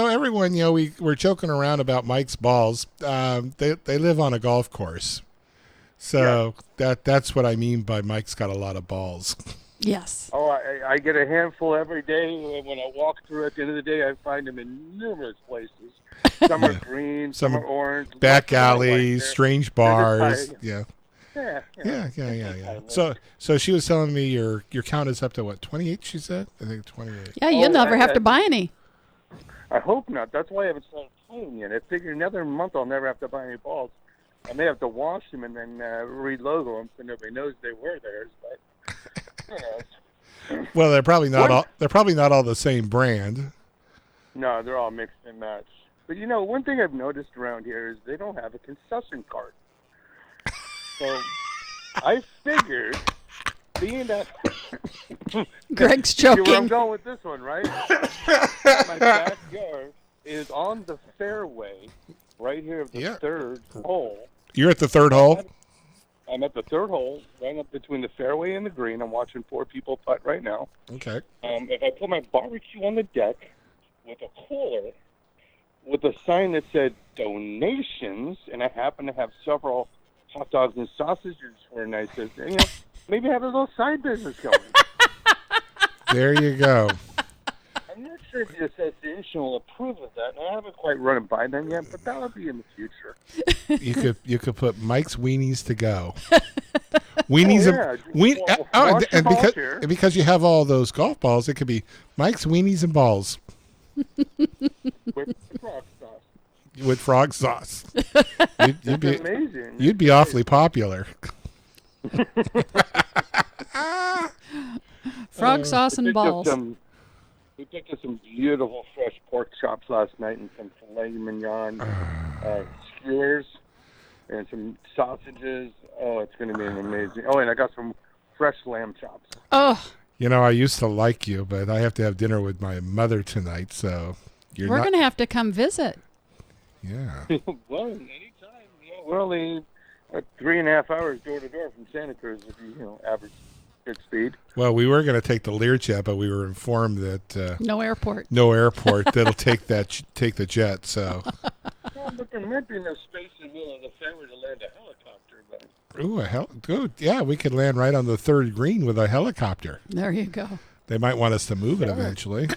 everyone, we're joking around about Mike's balls. They live on a golf course. So that's what I mean by Mike's got a lot of balls. Yes. Oh, I get a handful every day. When I walk through, at the end of the day, I find them in numerous places. Some are green, some are orange. Back alleys, strange bars. Yeah. Yeah. So she was telling me your count is up to what, 28? She said. I think 28. Yeah, you'll never have to buy any. I hope not. That's why I haven't started playing yet. I figure another month I'll never have to buy any balls. I may have to wash them and then re-logo them so nobody knows they were theirs. But who knows? Well, they're probably not all. They're probably not all the same brand. No, they're all mixed and matched. But one thing I've noticed around here is they don't have a concession cart. So I figured, being that Greg's See where joking. I'm going with this one, right? My backyard is on the fairway, right here of the third hole. You're at the third hole. I'm at the third hole, right up between the fairway and the green. I'm watching 4 people putt right now. Okay. If I put my barbecue on the deck with a cooler, with a sign that said donations, and I happen to have several hot dogs and sausages for a nice, maybe have a little side business going. There you go. I'm not sure if the association will approve of that, and I haven't quite run it by them yet, but that'll be in the future. You could put Mike's Weenies to go. Weenies and because you have all those golf balls, it could be Mike's Weenies and Balls. With frog sauce. With frog sauce. You'd be amazing. You'd be awfully popular. Frog sauce and balls. We picked up some beautiful fresh pork chops last night and some filet mignon skewers and some sausages. Oh, it's going to be amazing. Oh, and I got some fresh lamb chops. Oh. I used to like you, but I have to have dinner with my mother tonight, so we're going to have to come visit. Yeah. Well, anytime. We're only 3.5 hours door to door from Santa Cruz if you average good speed. Well, we were going to take the Learjet, but we were informed that no airport that'll take the jet. So. Well, but there might be no space in the middle of the fairway to land a helicopter. But ooh, good. Yeah, we could land right on the third green with a helicopter. There you go. They might want us to move it eventually.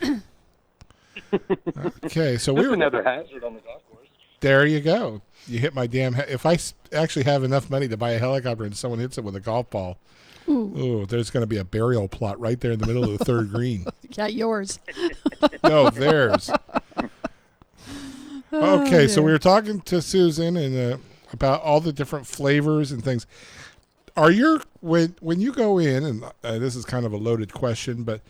Okay, so we're another hazard on the golf course. There you go. You hit my damn. If I actually have enough money to buy a helicopter and someone hits it with a golf ball, ooh, there's going to be a burial plot right there in the middle of the third green. Yeah, yours. No, theirs. Okay, so we were talking to Susan and about all the different flavors and things. Are when you go in, and this is kind of a loaded question, but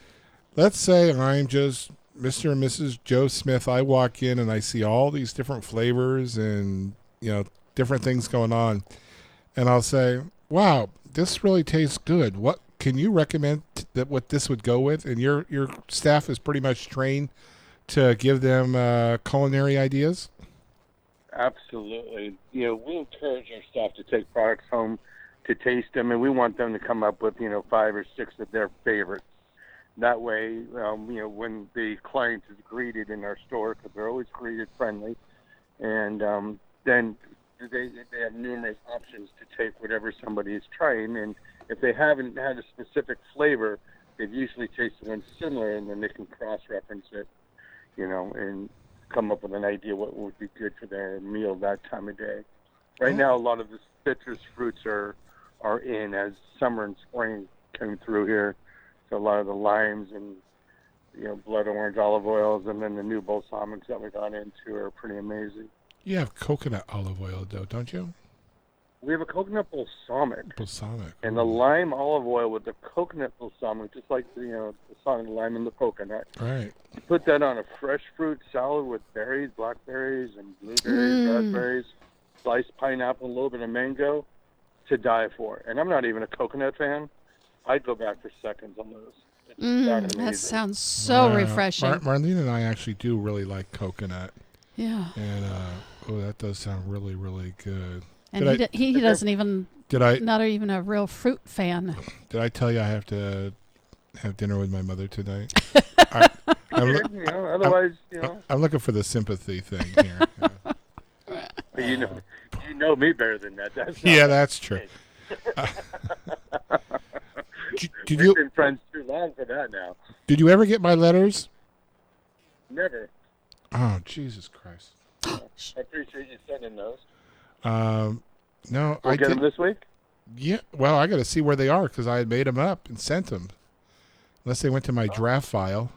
let's say I'm just Mr. and Mrs. Joe Smith. I walk in and I see all these different flavors and different things going on, and I'll say, "Wow, this really tastes good. What can you recommend that what this would go with?" And your staff is pretty much trained to give them culinary ideas. Absolutely. We encourage our staff to take products home to taste them, and we want them to come up with 5 or 6 of their favorites. That way, when the client is greeted in our store, because they're always greeted friendly, and then they have numerous options to take whatever somebody is trying, and if they haven't had a specific flavor, they've usually tasted one similar, and then they can cross-reference it, and come up with an idea what would be good for their meal that time of day. Right now, a lot of the citrus fruits are in as summer and spring come through here. So a lot of the limes and blood orange olive oils, and then the new balsamics that we got into are pretty amazing. You have coconut olive oil, though, don't you? We have a coconut balsamic. Balsamic. And the lime olive oil with the coconut balsamic, just like the balsamic lime and the coconut. Right. You put that on a fresh fruit salad with berries, blackberries, and blueberries, raspberries, sliced pineapple, a little bit of mango, to die for. And I'm not even a coconut fan. I'd go back for seconds on those. That sounds so refreshing. Marlene and I actually do really like coconut. Yeah. And that does sound really, really good. And he doesn't even. Not even a real fruit fan. Did I tell you I have to have dinner with my mother tonight? Otherwise, I'm looking for the sympathy thing here. You know me better than that. That's yeah, that's true. Did We've you been friends too long for that now. did you ever get my letters? Never. Oh, Jesus Christ. I appreciate you sending those. No, We'll I get did. them this week? Yeah, well, I got to see where they are because I had made them up and sent them. Unless they went to my draft file.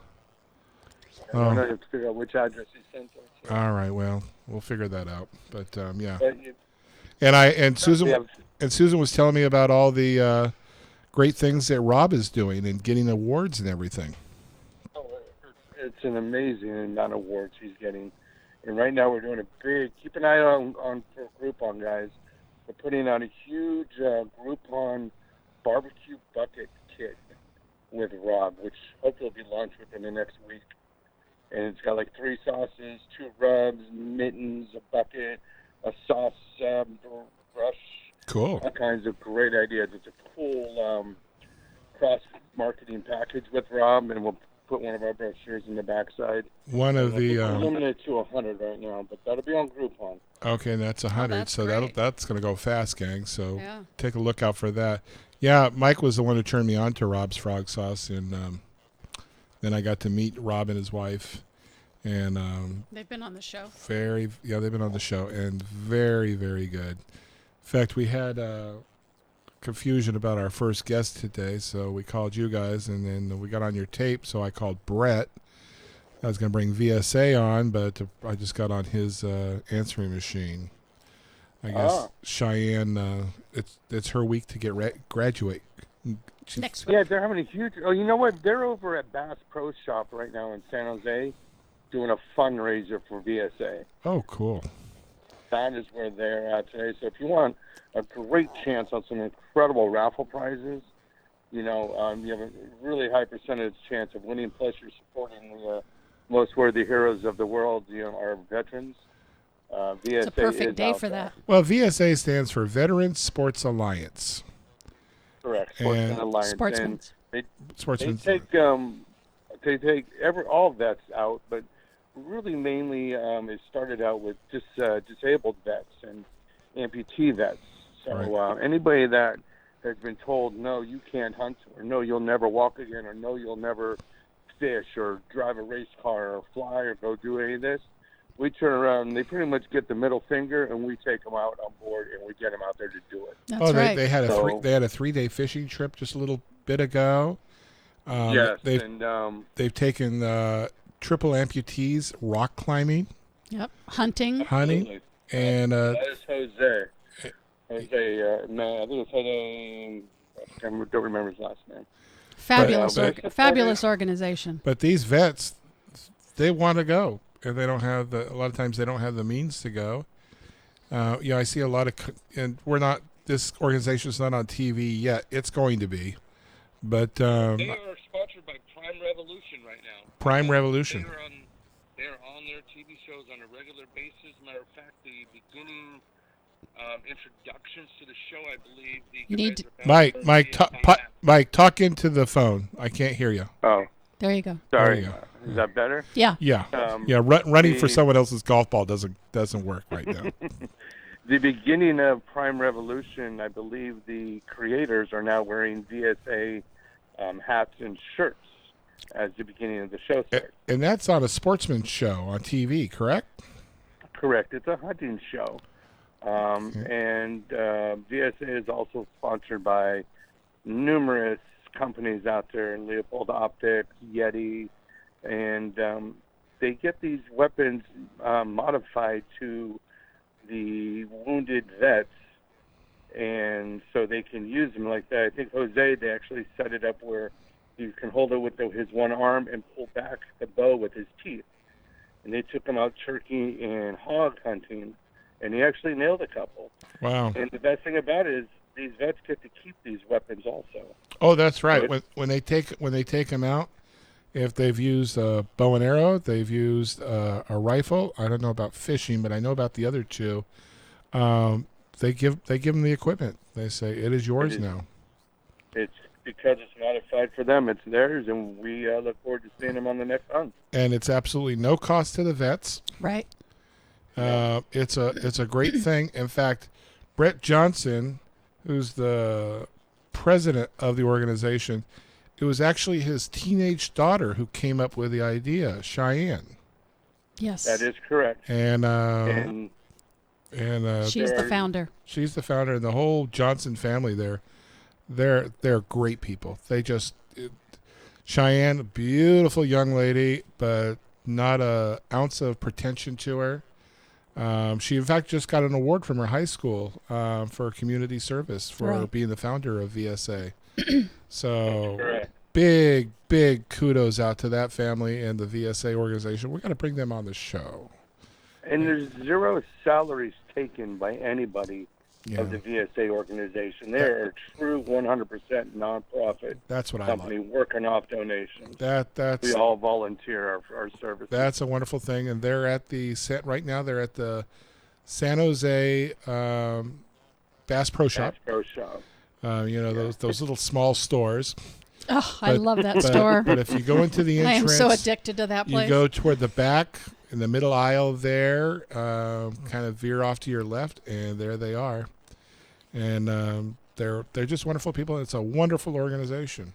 I don't know. You have to figure out which address you sent them to. All right, well, we'll figure that out. But yeah. But And Susan was telling me about all the great things that Rob is doing and getting awards and everything. It's an amazing amount of awards he's getting. And right now we're doing a big, keep an eye on for Groupon, guys. We're putting out a huge Groupon barbecue bucket kit with Rob, which hopefully will be launched within the next week. And it's got like 3 sauces, 2 rubs, mittens, a bucket, a sauce brush. Cool. All kinds of great ideas. It's a cool cross-marketing package with Rob, and we'll put one of our brochures in the backside. One of the we're limited to 100 right now, but that'll be on Groupon. Okay, that's 100. that's so great. that's going to go fast, gang. So Yeah. take a look out for that. Yeah, Mike was the one who turned me on to Rob's Frog Sauce, and then I got to meet Rob and his wife, and They've been on the show. they've been on the show, and very, very good. In fact, we had confusion about our first guest today, so we called you guys, and then we got on your tape, so I called Brett. I was going to bring VSA on, but I just got on his answering machine. I guess Cheyenne, it's her week to get graduate. Next week. Yeah, they're having a huge... Oh, you know what? They're over at Bass Pro Shop right now in San Jose doing a fundraiser for VSA. Oh, cool. That is where they're at today. So if you want a great chance on some incredible raffle prizes, you have a really high percentage chance of winning, plus you're supporting the most worthy heroes of the world, our veterans. VSA It's a perfect day for there. that. Well, VSA stands for Veterans Sports Alliance. Correct. Sportsman Alliance. Sportsmen. And Sportsmen. they take all vets out, but really mainly it started out with just disabled vets and amputee vets. So anybody that has been told, no, you can't hunt, or no, you'll never walk again, or no, you'll never fish or drive a race car or fly or go do any of this, we turn around and they pretty much get the middle finger, and we take them out on board and we get them out there to do it. That's right. They had a 3-day fishing trip just a little bit ago. Yes, they've taken triple amputees rock climbing. Yep. Hunting. And that is Jose. No, I think it's Jose. I don't remember his last name. Fabulous organization. But these vets, they want to go, and they don't have a lot of times they don't have the means to go. I see a lot of, and this organization's not on TV yet. It's going to be, but they are sponsored by Prime Revolution right now. Prime Revolution. They're on their TV shows on a regular basis. Matter of fact, the beginning introductions to the show, I believe. You need to... Mike, talk into the phone. I can't hear you. Oh. There you go. Sorry. Is that better? Yeah. Yeah. Running for someone else's golf ball doesn't work right now. The beginning of Prime Revolution, I believe the creators are now wearing VSA hats and shirts as the beginning of the show starts. And that's on a sportsman show on TV, correct? Correct. It's a hunting show. And VSA is also sponsored by numerous companies out there, Leopold Optics, Yeti, and they get these weapons modified to the wounded vets, and so they can use them like that. I think Jose, they actually set it up where you can hold it with his one arm and pull back the bow with his teeth. And they took him out turkey and hog hunting, and he actually nailed a couple. Wow. And the best thing about it is these vets get to keep these weapons also. Oh, that's right. When they take them out, if they've used a bow and arrow, they've used a rifle. I don't know about fishing, but I know about the other two. They give them the equipment. They say it is yours now. It's because it's modified for them. It's theirs, and we look forward to seeing them on the next hunt. And it's absolutely no cost to the vets. Right. It's a great thing. In fact, Brett Johnson, who's the president of the organization, it was actually his teenage daughter who came up with the idea, Cheyenne. Yes. That is correct. And she's the founder. She's the founder, and the whole Johnson family there. They're great people. Cheyenne, beautiful young lady, but not an ounce of pretension to her. She, in fact, just got an award from her high school for community service for being the founder of VSA. So big kudos out to that family and the VSA organization. We're going to bring them on the show. And there's zero salaries taken by anybody of the VSA organization. They're a true 100% nonprofit That's what company working off donations. That's we all volunteer our services. That's a wonderful thing, and they're at right now. They're at the San Jose Bass Pro Shop. Bass Pro Shop. Those little small stores. Oh, I love that store. But if you go into the entrance, I am so addicted to that place. You go toward the back in the middle aisle there, kind of veer off to your left, and there they are. And they're just wonderful people. It's a wonderful organization.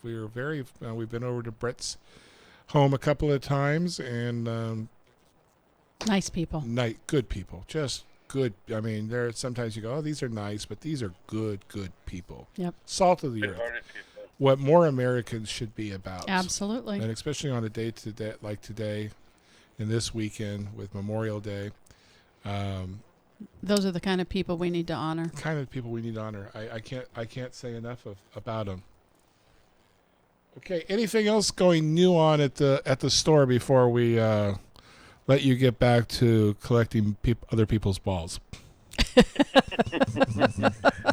We've been over to Brett's home a couple of times, and nice people. Good people, just good. I mean, there sometimes you go, oh, these are nice, but these are good people. Yep. Salt of the earth. What more Americans should be about. Absolutely. And especially on a day like today, and this weekend with Memorial Day. Those are the kind of people we need to honor. I can't say enough about them. Okay, anything else going new on at the store before we let you get back to collecting other people's balls?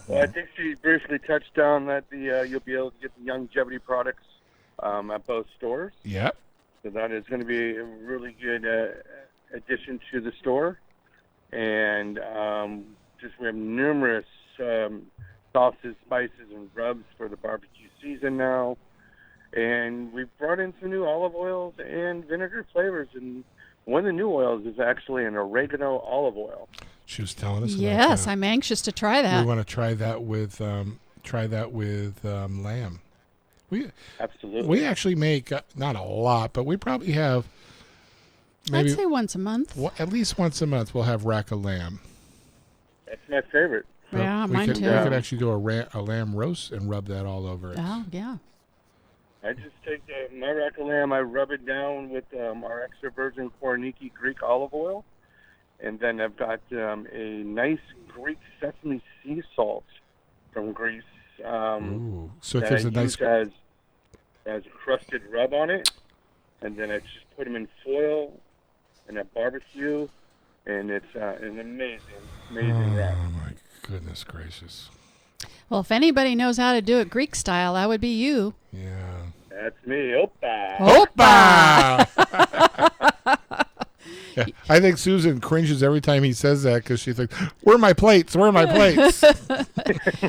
Well, I think she briefly touched on that you'll be able to get the longevity products at both stores. Yep. So that is going to be a really good addition to the store. And we have numerous sauces, spices, and rubs for the barbecue season now. And we've brought in some new olive oils and vinegar flavors. And one of the new oils is actually an oregano olive oil. She was telling us. Yes, about that. I'm anxious to try that. We want to try that with lamb. Absolutely. We actually make not a lot, but we probably have. Maybe I'd say once a month. At least once a month, we'll have rack of lamb. That's my favorite. Yeah, mine too. We could actually do a lamb roast and rub that all over it. Oh, yeah. I just take my rack of lamb, I rub it down with our extra virgin Korniki Greek olive oil, and then I've got a nice Greek sesame sea salt from Greece. Ooh, so it that gives I a nice use as a crusted rub on it, and then I just put them in foil and a barbecue, and it's an amazing wrap. Oh my goodness gracious! Well, if anybody knows how to do it Greek style, that would be you. Yeah. That's me. Opa! Yeah, I think Susan cringes every time he says that because she thinks, "Where are my plates? Where are my plates?"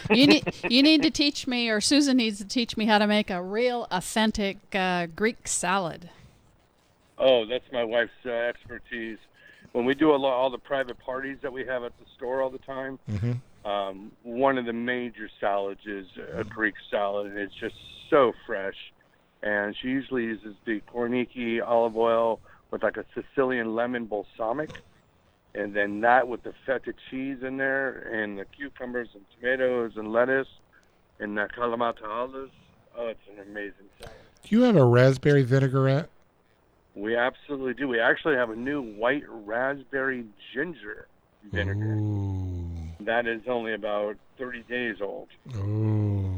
You need to teach me, or Susan needs to teach me how to make a real authentic Greek salad. Oh, that's my wife's expertise. When we do all the private parties that we have at the store all the time, one of the major salads is a Greek salad, and it's just so fresh. And she usually uses the Korniki olive oil with like a Sicilian lemon balsamic, and then that with the feta cheese in there, and the cucumbers and tomatoes and lettuce, and the kalamata olives. Oh, it's an amazing salad. Do you have a raspberry vinaigrette? We absolutely do. We actually have a new white raspberry ginger vinegar. Ooh. That is only about 30 days old. Ooh.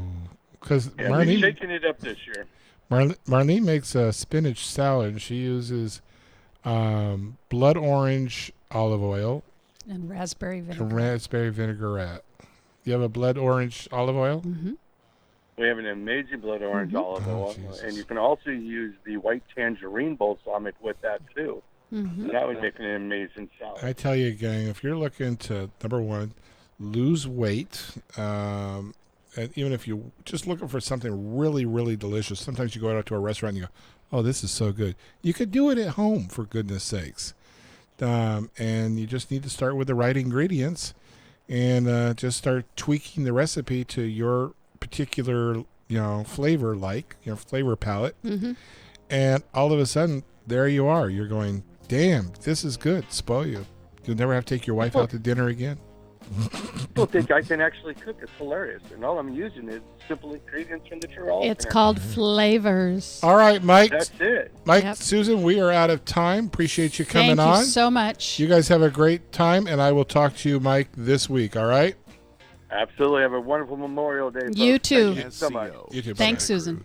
Because we're shaking it up this year. Marlene makes a spinach salad, and she uses blood orange olive oil and raspberry vinegar. And raspberry vinaigrette. You have a blood orange olive oil? Mm-hmm. We have an amazing blood orange olive oil, and you can also use the white tangerine balsamic with that too. Mm-hmm. That would make an amazing salad. I tell you, gang, if you're looking to, number one, lose weight, and even if you're just looking for something really, really delicious, sometimes you go out to a restaurant and you go, oh, this is so good. You could do it at home, for goodness sakes. And you just need to start with the right ingredients and just start tweaking the recipe to your particular, flavor flavor palette. Mm-hmm. And all of a sudden, there you are. You're going, damn, this is good. Spoil you. You'll never have to take your wife out to dinner again. People think I can actually cook. It's hilarious. And all I'm using is simple ingredients from the Tyrol. It's called flavors. All right, Mike. That's it. Mike, Yep. Susan, we are out of time. Appreciate you coming Thank on. you so much. You guys have a great time, and I will talk to you, Mike, this week. All right? Absolutely. Have a wonderful Memorial Day. Folks. You too. Thank you so much. You too. Thanks, Susan.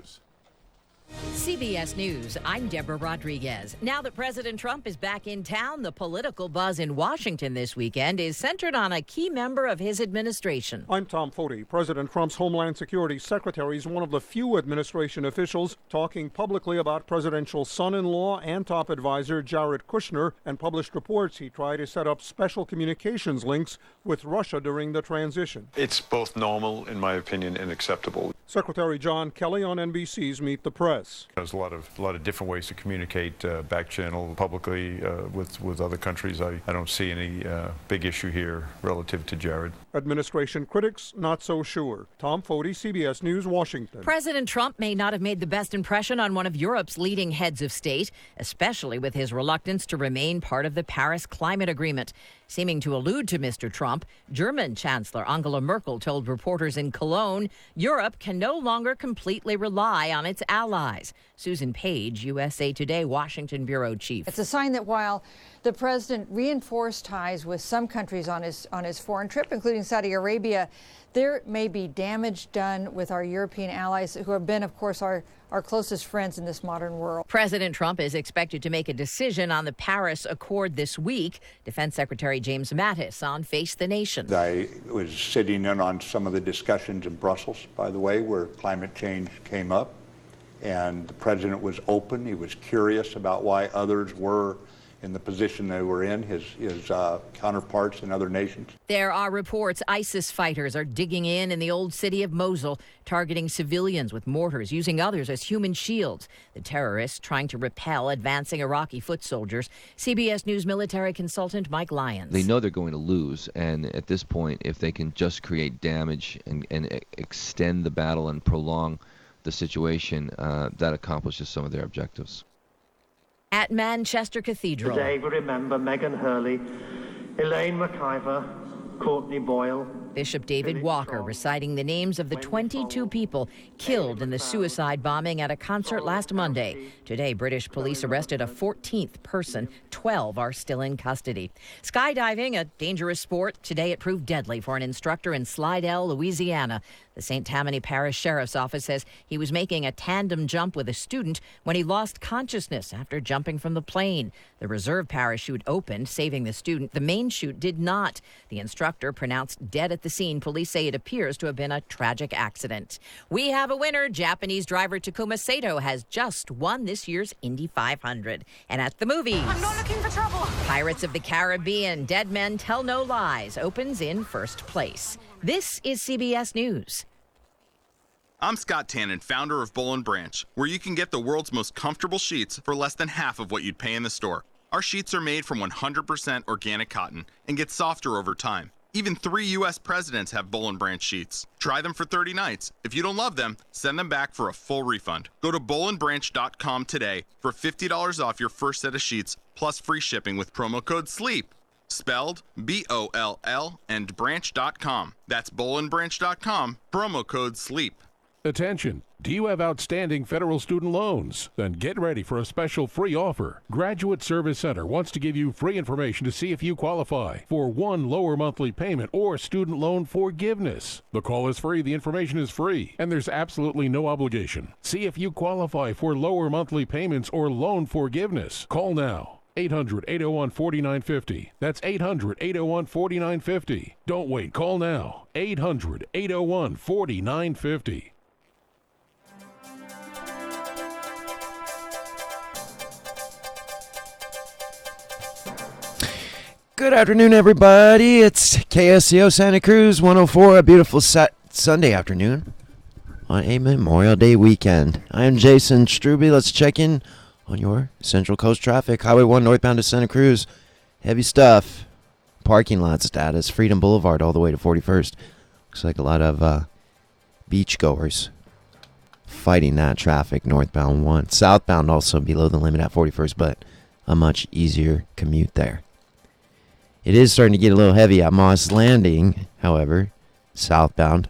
CBS News, I'm Deborah Rodriguez. Now that President Trump is back in town, the political buzz in Washington this weekend is centered on a key member of his administration. I'm Tom Foti. President Trump's Homeland Security Secretary is one of the few administration officials talking publicly about presidential son-in-law and top advisor Jared Kushner, and published reports he tried to set up special communications links with Russia during the transition. It's both normal, in my opinion, and acceptable. Secretary John Kelly on NBC's Meet the Press. There's a lot of different ways to communicate back channel publicly with other countries. I don't see any big issue here relative to Jared. Administration critics not so sure. Tom Foti, CBS News, Washington. President Trump may not have made the best impression on one of Europe's leading heads of state, especially with his reluctance to remain part of the Paris Climate Agreement. Seeming to allude to Mr. Trump, German Chancellor Angela Merkel told reporters in Cologne Europe can no longer completely rely on its allies. Susan Page, USA Today Washington bureau chief. It's a sign that while the president reinforced ties with some countries on his foreign trip, including Saudi Arabia, there may be damage done with our European allies who have been, of course, our closest friends in this modern world. President Trump is expected to make a decision on the Paris Accord this week. Defense Secretary James Mattis on Face the Nation. I was sitting in on some of the discussions in Brussels, by the way, where climate change came up. And the president was open. He was curious about why others were in the position they were in, his counterparts in other nations. There are reports ISIS fighters are digging in the old city of Mosul, targeting civilians with mortars, using others as human shields. The terrorists trying to repel advancing Iraqi foot soldiers. CBS News military consultant Mike Lyons. They know they're going to lose, and at this point, if they can just create damage and extend the battle and prolong the situation, that accomplishes some of their objectives. At Manchester Cathedral. Today we remember Megan Hurley, Elaine McIver, Courtney Boyle. Bishop David Walker reciting the names of the 22 people killed in the suicide bombing at a concert last Monday. Today, British police arrested a 14th person. 12 are still in custody. Skydiving, a dangerous sport. Today, it proved deadly for an instructor in Slidell, Louisiana. The St. Tammany Parish Sheriff's Office says he was making a tandem jump with a student when he lost consciousness after jumping from the plane. The reserve parachute opened, saving the student. The main chute did not. The instructor pronounced dead at the scene. Police say it appears to have been a tragic accident. We have a winner. Japanese driver Takuma Sato has just won this year's Indy 500. And at the movies, I'm not looking for trouble. Pirates of the Caribbean, Dead Men Tell No Lies opens in first place. This is CBS News. I'm Scott Tannen, founder of Boll & Branch, where you can get the world's most comfortable sheets for less than half of what you'd pay in the store. Our sheets are made from 100% organic cotton and get softer over time. Even 3 U.S. presidents have Boll & Branch sheets. Try them for 30 nights. If you don't love them, send them back for a full refund. Go to bollandbranch.com today for $50 off your first set of sheets, plus free shipping with promo code SLEEP. Spelled B-O-L-L and branch.com. That's bollandbranch.com, promo code SLEEP. Attention! Do you have outstanding federal student loans? Then get ready for a special free offer. Graduate Service Center wants to give you free information to see if you qualify for one lower monthly payment or student loan forgiveness. The call is free, the information is free, and there's absolutely no obligation. See if you qualify for lower monthly payments or loan forgiveness. Call now. 800-801-4950. That's 800-801-4950. Don't wait. Call now. 800-801-4950. Good afternoon, everybody. It's KSCO Santa Cruz 104, a beautiful Sunday afternoon on a Memorial Day weekend. I am Jason Struby. Let's check in on your Central Coast traffic. Highway 1 northbound to Santa Cruz. Heavy stuff. Parking lot status. Freedom Boulevard all the way to 41st. Looks like a lot of beachgoers fighting that traffic northbound 1. Southbound also below the limit at 41st, but a much easier commute there. It is starting to get a little heavy at Moss Landing, however, southbound.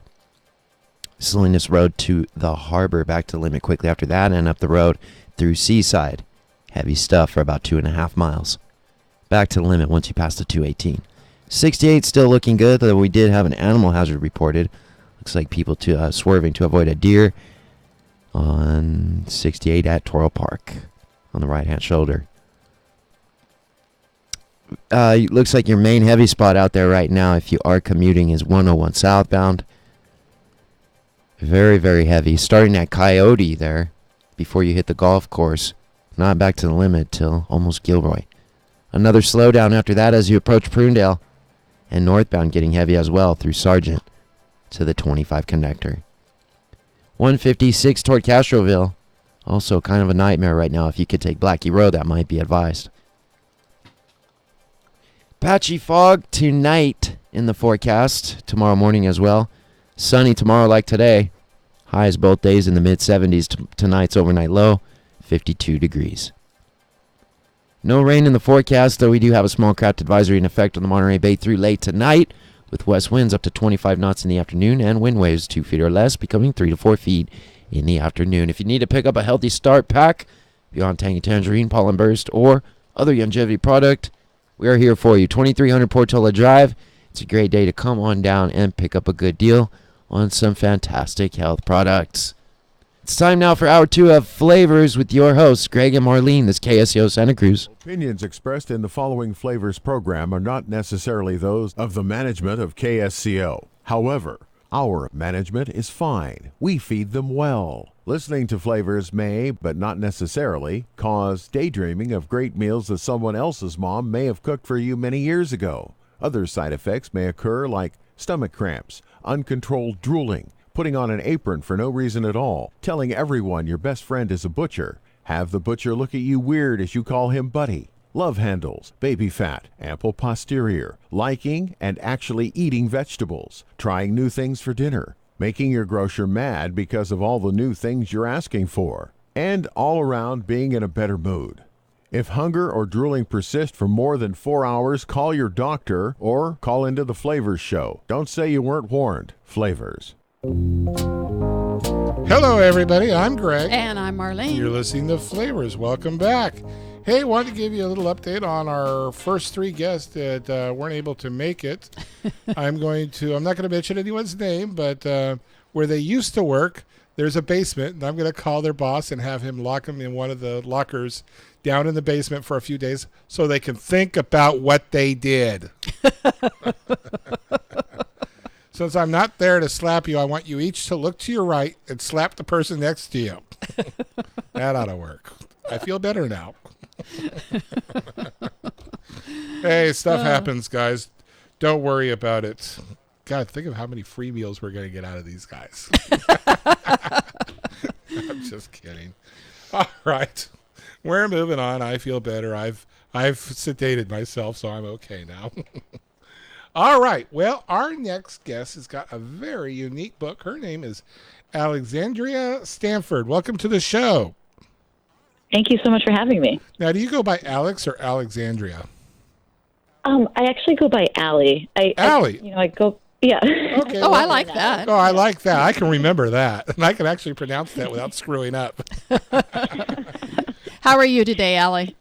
Salinas Road to the harbor, back to the limit quickly after that, and up the road through Seaside. Heavy stuff for about 2.5 miles. Back to the limit once you pass the 218. 68 still looking good, though we did have an animal hazard reported. Looks like people swerving to avoid a deer on 68 at Toro Park on the right-hand shoulder. Looks like your main heavy spot out there right now, if you are commuting, is 101 southbound. Very, very heavy. Starting at Coyote there before you hit the golf course. Not back to the limit till almost Gilroy. Another slowdown after that as you approach Prunedale. And northbound getting heavy as well through Sargent to the 25 connector. 156 toward Castroville. Also kind of a nightmare right now. If you could take Blackie Road, that might be advised. Patchy fog tonight in the forecast. Tomorrow morning as well. Sunny tomorrow like today. Highs both days in the mid-70s. Tonight's overnight low, 52 degrees. No rain in the forecast, though we do have a small craft advisory in effect on the Monterey Bay through late tonight, with west winds up to 25 knots in the afternoon and wind waves 2 feet or less, becoming 3 to 4 feet in the afternoon. If you need to pick up a healthy start pack beyond Tangy Tangerine, Pollen Burst, or other longevity product, we are here for you. 2300 Portola Drive. It's a great day to come on down and pick up a good deal on some fantastic health products. It's time now for Hour 2 of Flavors with your hosts, Greg and Marlene. This KSCO Santa Cruz. Opinions expressed in the following Flavors program are not necessarily those of the management of KSCO. However, our management is fine. We feed them well. Listening to Flavors may, but not necessarily, cause daydreaming of great meals that someone else's mom may have cooked for you many years ago. Other side effects may occur like stomach cramps, uncontrolled drooling, putting on an apron for no reason at all, telling everyone your best friend is a butcher, have the butcher look at you weird as you call him buddy, love handles, baby fat, ample posterior, liking and actually eating vegetables, trying new things for dinner, making your grocer mad because of all the new things you're asking for, and all around being in a better mood. If hunger or drooling persist for more than 4 hours, call your doctor or call into the Flavors Show. Don't say you weren't warned. Flavors. Hello, everybody. I'm Greg. And I'm Marlene. You're listening to Flavors. Welcome back. Hey, wanted to give you a little update on our first 3 guests that weren't able to make it. I'm not going to mention anyone's name, but where they used to work, there's a basement, and I'm going to call their boss and have him lock them in one of the lockers down in the basement for a few days so they can think about what they did. Since I'm not there to slap you, I want you each to look to your right and slap the person next to you. That ought to work. I feel better now. Hey, stuff happens, guys. Don't worry about it. God, think of how many free meals we're going to get out of these guys. I'm just kidding. All right. We're moving on. I feel better. I've sedated myself, so I'm okay now. All right. Well, our next guest has got a very unique book. Her name is Alexandria Stanford. Welcome to the show. Thank you so much for having me. Now, do you go by Alex or Alexandria? I actually go by Allie. Allie? I go, yeah. Okay. I like that. Oh, I like that. I can remember that. And I can actually pronounce that without screwing up. How are you today, Allie?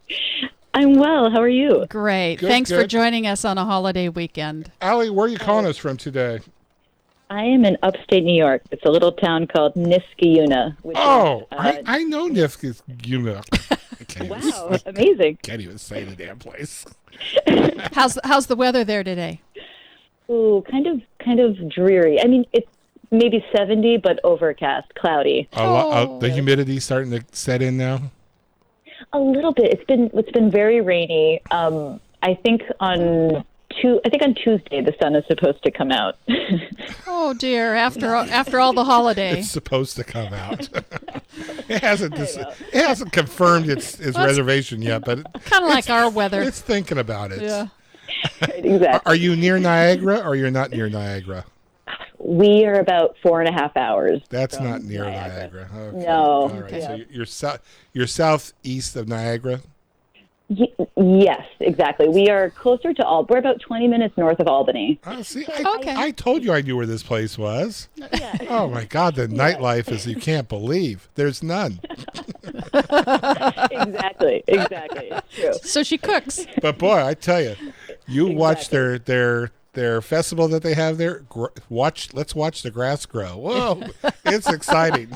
I'm well. How are you? Great. Good, Thanks for good. joining us on a holiday weekend. Allie, where are you calling us from today? I am in upstate New York. It's a little town called Niskayuna. I know Niskayuna. Wow, amazing. Can't even say the damn place. How's the weather there today? Ooh, kind of dreary. I mean, it's maybe 70, but overcast, cloudy. The humidity starting to set in now? A little bit. It's been very rainy. I think on Tuesday the sun is supposed to come out. Oh dear! After all the holiday, it's supposed to come out. It hasn't confirmed its reservation yet, but kind of like our weather. It's thinking about it. Yeah. Right, exactly. Are you near Niagara or you're not near Niagara? We are about 4.5 hours. That's from not near Niagara. Okay. No. All right. Yeah. So you're southeast of Niagara. Yes, exactly. We are closer to We're about 20 minutes north of Albany. See, I told you I knew where this place was. Yeah. Oh my God, the nightlife is you can't believe. There's none. Exactly. It's true. So she cooks. But boy, I tell you, watch their festival that they have there. Let's watch the grass grow. Whoa, it's exciting.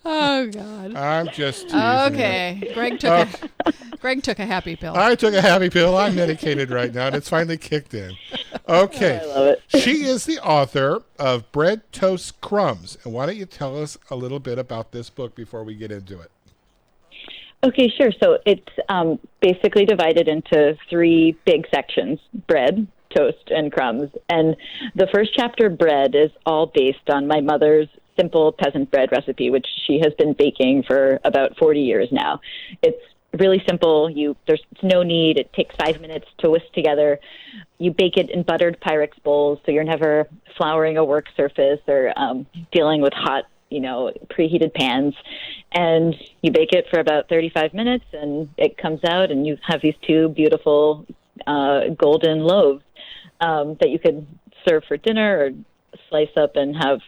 Oh God. I'm just teasing okay. you. Greg took a happy pill. I took a happy pill. I'm medicated right now, and it's finally kicked in. Okay. I love it. She is the author of Bread, Toast, Crumbs. And why don't you tell us a little bit about this book before we get into it? Okay, sure. So it's basically divided into 3 big sections: bread, toast, and crumbs. And the first chapter, bread, is all based on my mother's simple peasant bread recipe, which she has been baking for about 40 years now. It's really simple. There's no need. It takes 5 minutes to whisk together. You bake it in buttered Pyrex bowls, so you're never flouring a work surface or dealing with hot, preheated pans. And you bake it for about 35 minutes, and it comes out, and you have these 2 beautiful golden loaves that you could serve for dinner or slice up and have,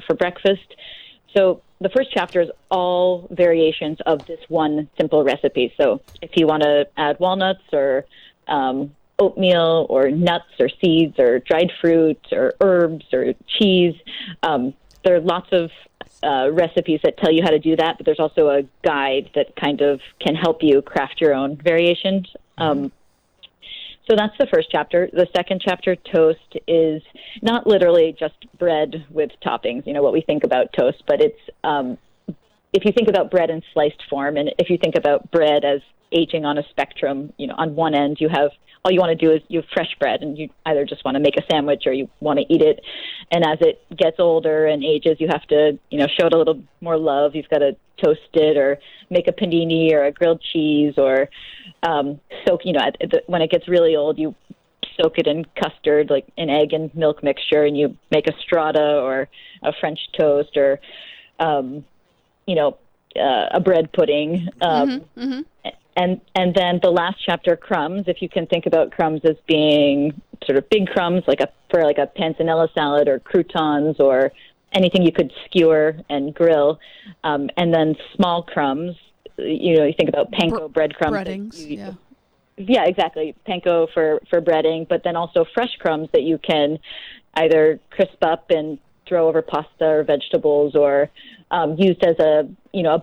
for breakfast. So the first chapter is all variations of this one simple recipe. So if you want to add walnuts or oatmeal or nuts or seeds or dried fruit or herbs or cheese, there are lots of recipes that tell you how to do that, but there's also a guide that kind of can help you craft your own variations. So that's the first chapter. The second chapter, toast, is not literally just bread with toppings, what we think about toast, but it's if you think about bread in sliced form, and if you think about bread as aging on a spectrum, on one end you have, all you want to do is you have fresh bread, and you either just want to make a sandwich or you want to eat it. And as it gets older and ages, you have to, show it a little more love. You've got to toast it or make a panini or a grilled cheese or soak, when it gets really old, you soak it in custard, like an egg and milk mixture, and you make a strata or a French toast or, a bread pudding. And then the last chapter, crumbs, if you can think about crumbs as being sort of big crumbs, for a panzanella salad or croutons or anything you could skewer and grill. And then small crumbs, you think about panko breadcrumbs. Breadings, Yeah, exactly. Panko for breading, but then also fresh crumbs that you can either crisp up and throw over pasta or vegetables, or used as a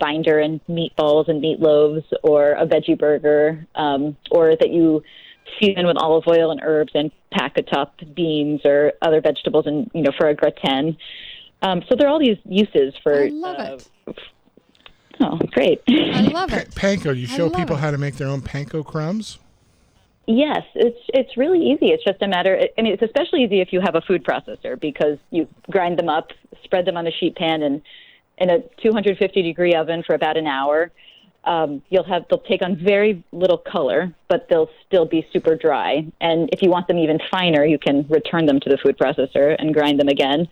binder in meatballs and meatloaves or a veggie burger, or that you season with olive oil and herbs and pack atop beans or other vegetables and for a gratin. So there are all these uses for. I love it. Oh, great! I love it. Panko. You show people it. how to make their own panko crumbs? Yes, it's really easy. It's just a matter. It's especially easy if you have a food processor, because you grind them up, spread them on a sheet pan, and in a 250-degree oven for about an hour. They'll take on very little color, but they'll still be super dry. And if you want them even finer, you can return them to the food processor and grind them again.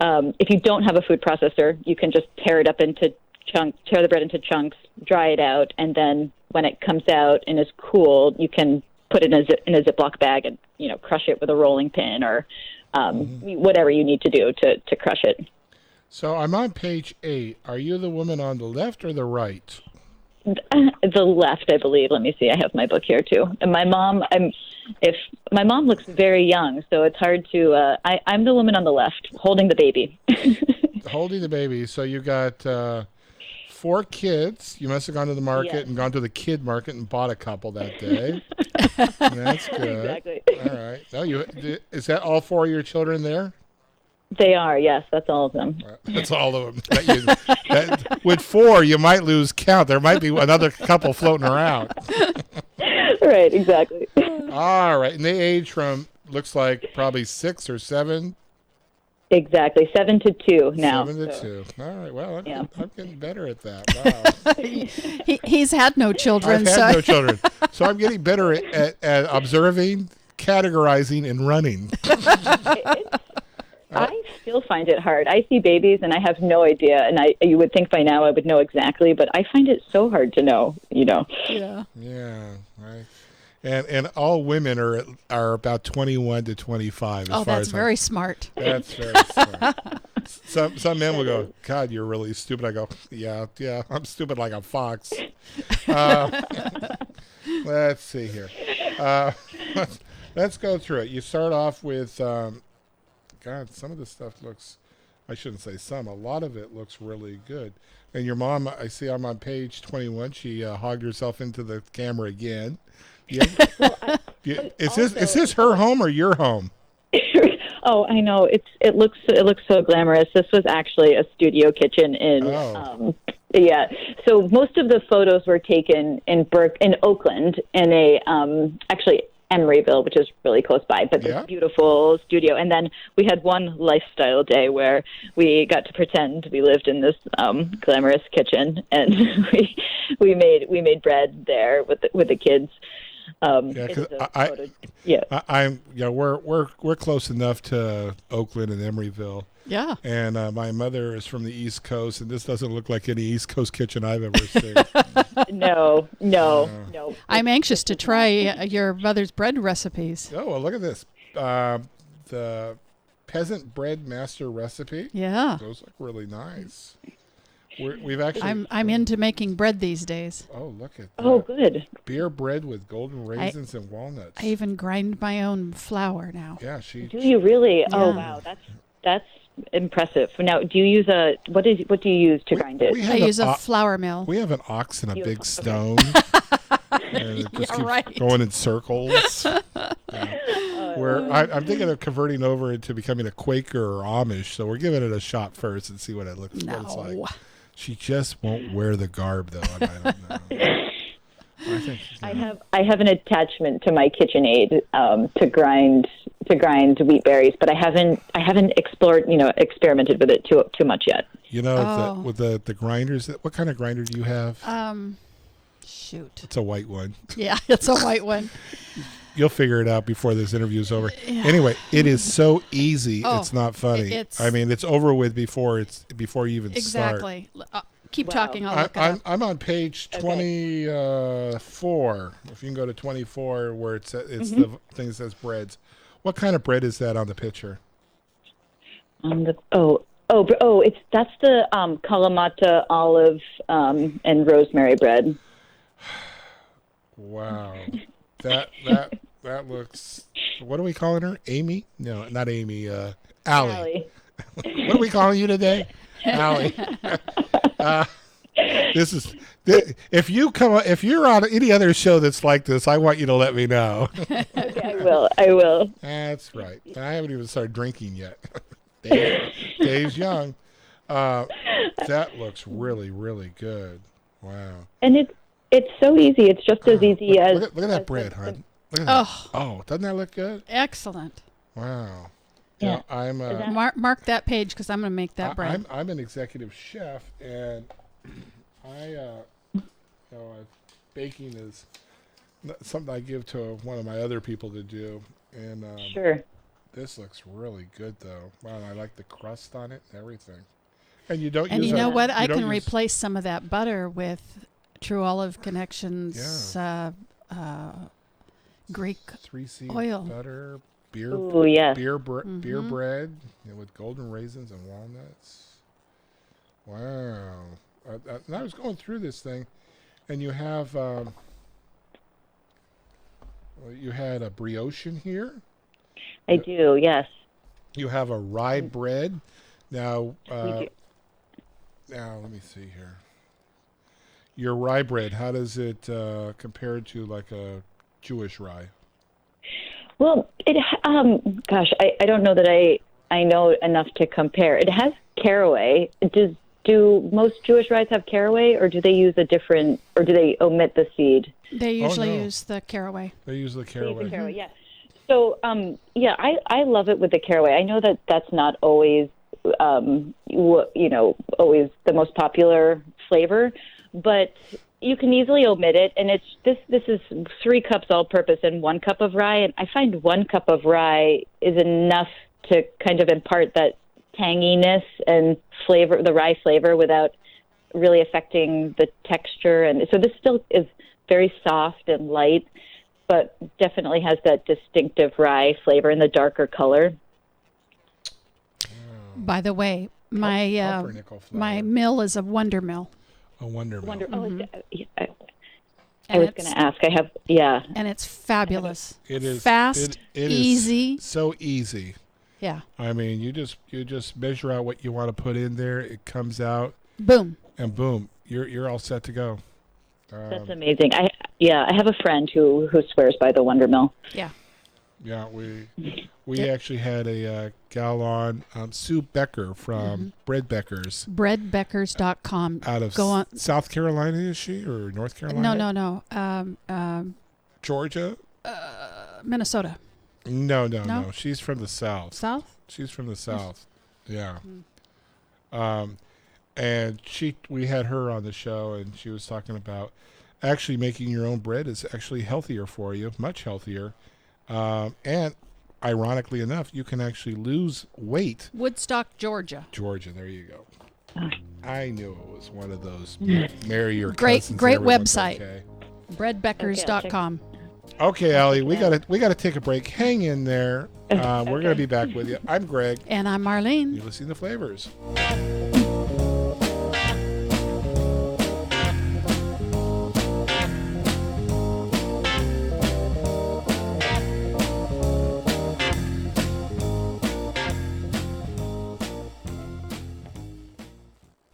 If you don't have a food processor, you can just tear the bread into chunks, dry it out, and then when it comes out and is cool, you can put it in a Ziploc bag and crush it with a rolling pin or whatever you need to do to crush it. So I'm on page 8. Are you the woman on the left or the right? The left, I believe. Let me see. I have my book here too. And my mom, my mom looks very young, so it's hard to. I'm the woman on the left, holding the baby. Holding the baby. So you got 4 kids. You must have gone to the market and gone to the kid market and bought a couple that day. That's good. Exactly. All right. Now is that all 4 of your children there? They are, yes. That's all of them. That's all of them. With 4, you might lose count. There might be another couple floating around. Right, exactly. All right. And they age from, looks like, probably 6 or 7. Exactly. 7 to 2 now. 7 to 2. All right. Well, I'm getting better at that. Wow. He's had no children. I've had no children. So I'm getting better at observing categorizing and running? I still find it hard. I see babies and I have no idea, and you would think by now I would know exactly, but I find it so hard to know. Yeah. Yeah, right. And all women are about 21 to 25. Oh, that's very smart. That's very smart. Some men will go, God, you're really stupid. I go, yeah, I'm stupid like a fox. Let's see here. Let's go through it. You start off with, God, some of this stuff looks, I shouldn't say some, a lot of it looks really good. And your mom, I see I'm on page 21. She hogged herself into the camera again. Yeah. Is this her home or your home? Oh, I know. It looks so glamorous. This was actually a studio kitchen in yeah. So most of the photos were taken in Oakland in a actually Emeryville, which is really close by, but this beautiful studio. And then we had one lifestyle day where we got to pretend we lived in this glamorous kitchen, and we made bread there with the kids. We're close enough to Oakland and Emeryville. Yeah. And my mother is from the East Coast, and this doesn't look like any East Coast kitchen I've ever seen. No. I'm anxious to try your mother's bread recipes. Oh, well, look at this. The peasant bread master recipe. Yeah. Those look really nice. We've actually. I'm into making bread these days. Oh, look at that. Oh, good. Beer bread with golden raisins and walnuts. I even grind my own flour now. Yeah, Do you really? Yeah. Oh, wow. That's impressive. Now, do you use what do you use to grind it? I use a flour mill. We have an ox and a big stone. And it just keeps going in circles. I'm thinking of converting over into becoming a Quaker or Amish, so we're giving it a shot first and see what it looks like. She just won't wear the garb, though, and I don't know. I have an attachment to my KitchenAid to grind wheat berries, but I haven't experimented with it too much yet. With the grinders, what kind of grinder do you have? Shoot. It's a white one. Yeah, it's a white one. You'll figure it out before this interview is over. Yeah. Anyway, it is so easy. It's not funny. It's over with before you even start. Exactly. Keep talking. I'll look it up. I'm on page 24. If you can go to 24, where it's the thing that says breads. What kind of bread is that on the picture? That's the Kalamata olive and rosemary bread. Wow. That looks. What are we calling her? Amy? No, not Amy. Allie. What are we calling you today? Allie. If you're on any other show that's like this, I want you to let me know. Okay, I will. That's right. I haven't even started drinking yet. Dave's young. That looks really, really good. Wow. And it's so easy. It's just as easy as. Look at that bread, hon. Look at that. Oh, doesn't that look good? Excellent. Wow. Yeah. I'm mark that page because I'm going to make that bread. I'm an executive chef, and baking is something I give to one of my other people to do. And sure. This looks really good, though. Wow, I like the crust on it and everything. And you don't. And use you know what? I can replace some of that butter with True Olive Connections Greek 3C oil. Butter, beer bread with golden raisins and walnuts. Wow. And I was going through this thing, and you have you had a brioche in here. I do, yes. You have a rye bread. Now let me see here. Your rye bread, how does it compare to like a Jewish rye? Well, gosh, I don't know that I know enough to compare. It has caraway. Do most Jewish ryes have caraway, or do they use or do they omit the seed? They usually use the caraway. They use the caraway. Yeah. So, I love it with the caraway. I know that that's not always, always the most popular flavor, but you can easily omit it, and it's this is 3 cups all-purpose and 1 cup of rye, and I find 1 cup of rye is enough to kind of impart that tanginess and flavor, the rye flavor, without really affecting the texture. And so this still is very soft and light, but definitely has that distinctive rye flavor in the darker color. By the way, my mill is a Wonder Mill. A Wonder Mill. I was going to ask. I have, and it's fabulous. It is fast, it easy. Is so easy. Yeah. I mean, you just measure out what you want to put in there. It comes out. Boom. And boom, you're all set to go. That's amazing. I have a friend who swears by the Wonder Mill. Yeah. Yeah, we actually had a gal on, Sue Becker from Bread Beckers. Breadbeckers.com. Out of South Carolina, is she, or North Carolina? No. Georgia? Minnesota. No. She's from the South. South? She's from the South. Yeah. And we had her on the show, and she was talking about actually making your own bread is actually healthier for you, much healthier. And ironically enough, you can actually lose weight. Woodstock, Georgia. Georgia, there you go. I knew it was one of those marry your great cousins. Great Everyone's website. okay. Breadbeckers.com. Okay, Allie, we gotta take a break. Hang in there. We're gonna be back with you. I'm Greg. And I'm Marlene. You're listening to Flavors.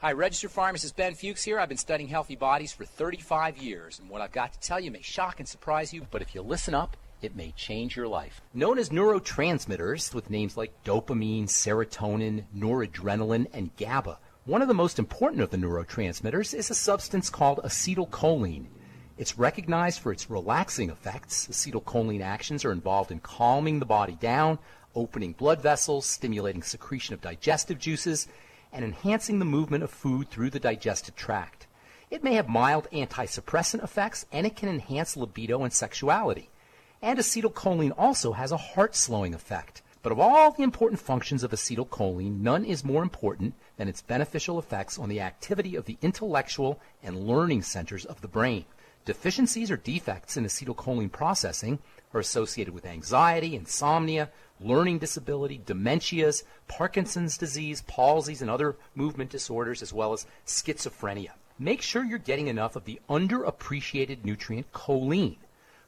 Hi, registered pharmacist Ben Fuchs here. I've been studying healthy bodies for 35 years, and what I've got to tell you may shock and surprise you, but if you listen up, it may change your life. Known as neurotransmitters, with names like dopamine, serotonin, noradrenaline, and GABA, one of the most important of the neurotransmitters is a substance called acetylcholine. It's recognized for its relaxing effects. Acetylcholine actions are involved in calming the body down, opening blood vessels, stimulating secretion of digestive juices, and enhancing the movement of food through the digestive tract. It may have mild anti-suppressant effects, and it can enhance libido and sexuality. And acetylcholine also has a heart-slowing effect. But of all the important functions of acetylcholine, none is more important than its beneficial effects on the activity of the intellectual and learning centers of the brain. Deficiencies or defects in acetylcholine processing are associated with anxiety, insomnia, learning disability, dementias, Parkinson's disease, palsies, and other movement disorders, as well as schizophrenia. Make sure you're getting enough of the underappreciated nutrient choline.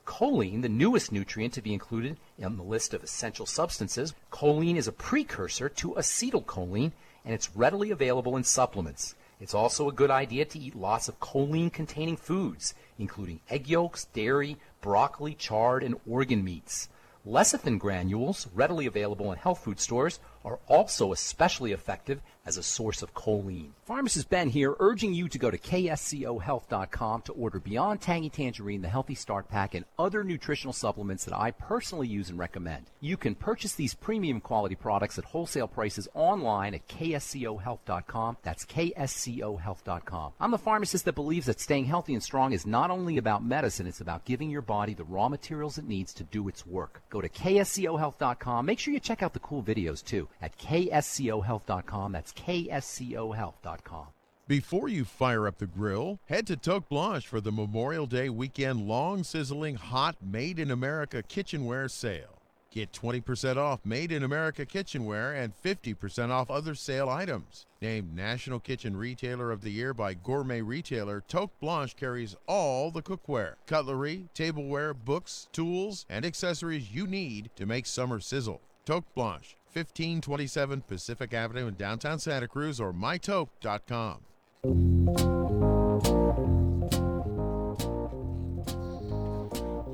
Choline, the newest nutrient to be included in the list of essential substances. Choline is a precursor to acetylcholine, and it's readily available in supplements. It's also a good idea to eat lots of choline-containing foods, including egg yolks, dairy, broccoli, chard, and organ meats. Lecithin granules, readily available in health food stores, are also especially effective as a source of choline. Pharmacist Ben here, urging you to go to KSCOhealth.com to order Beyond Tangy Tangerine, the Healthy Start Pack, and other nutritional supplements that I personally use and recommend. You can purchase these premium quality products at wholesale prices online at KSCOhealth.com. That's KSCOhealth.com. I'm the pharmacist that believes that staying healthy and strong is not only about medicine, it's about giving your body the raw materials it needs to do its work. Go to KSCOhealth.com. Make sure you check out the cool videos, too, at KSCOhealth.com. That's KSCOhealth.com. Before you fire up the grill, head to Toque Blanche for the Memorial Day weekend long sizzling hot Made in America kitchenware sale. Get 20% off Made in America kitchenware and 50% off other sale items. Named National Kitchen Retailer of the Year by Gourmet Retailer, Toque Blanche carries all the cookware, cutlery, tableware, books, tools, and accessories you need to make summer sizzle. Toque Blanche, 1527 Pacific Avenue in downtown Santa Cruz, or mytoque.com.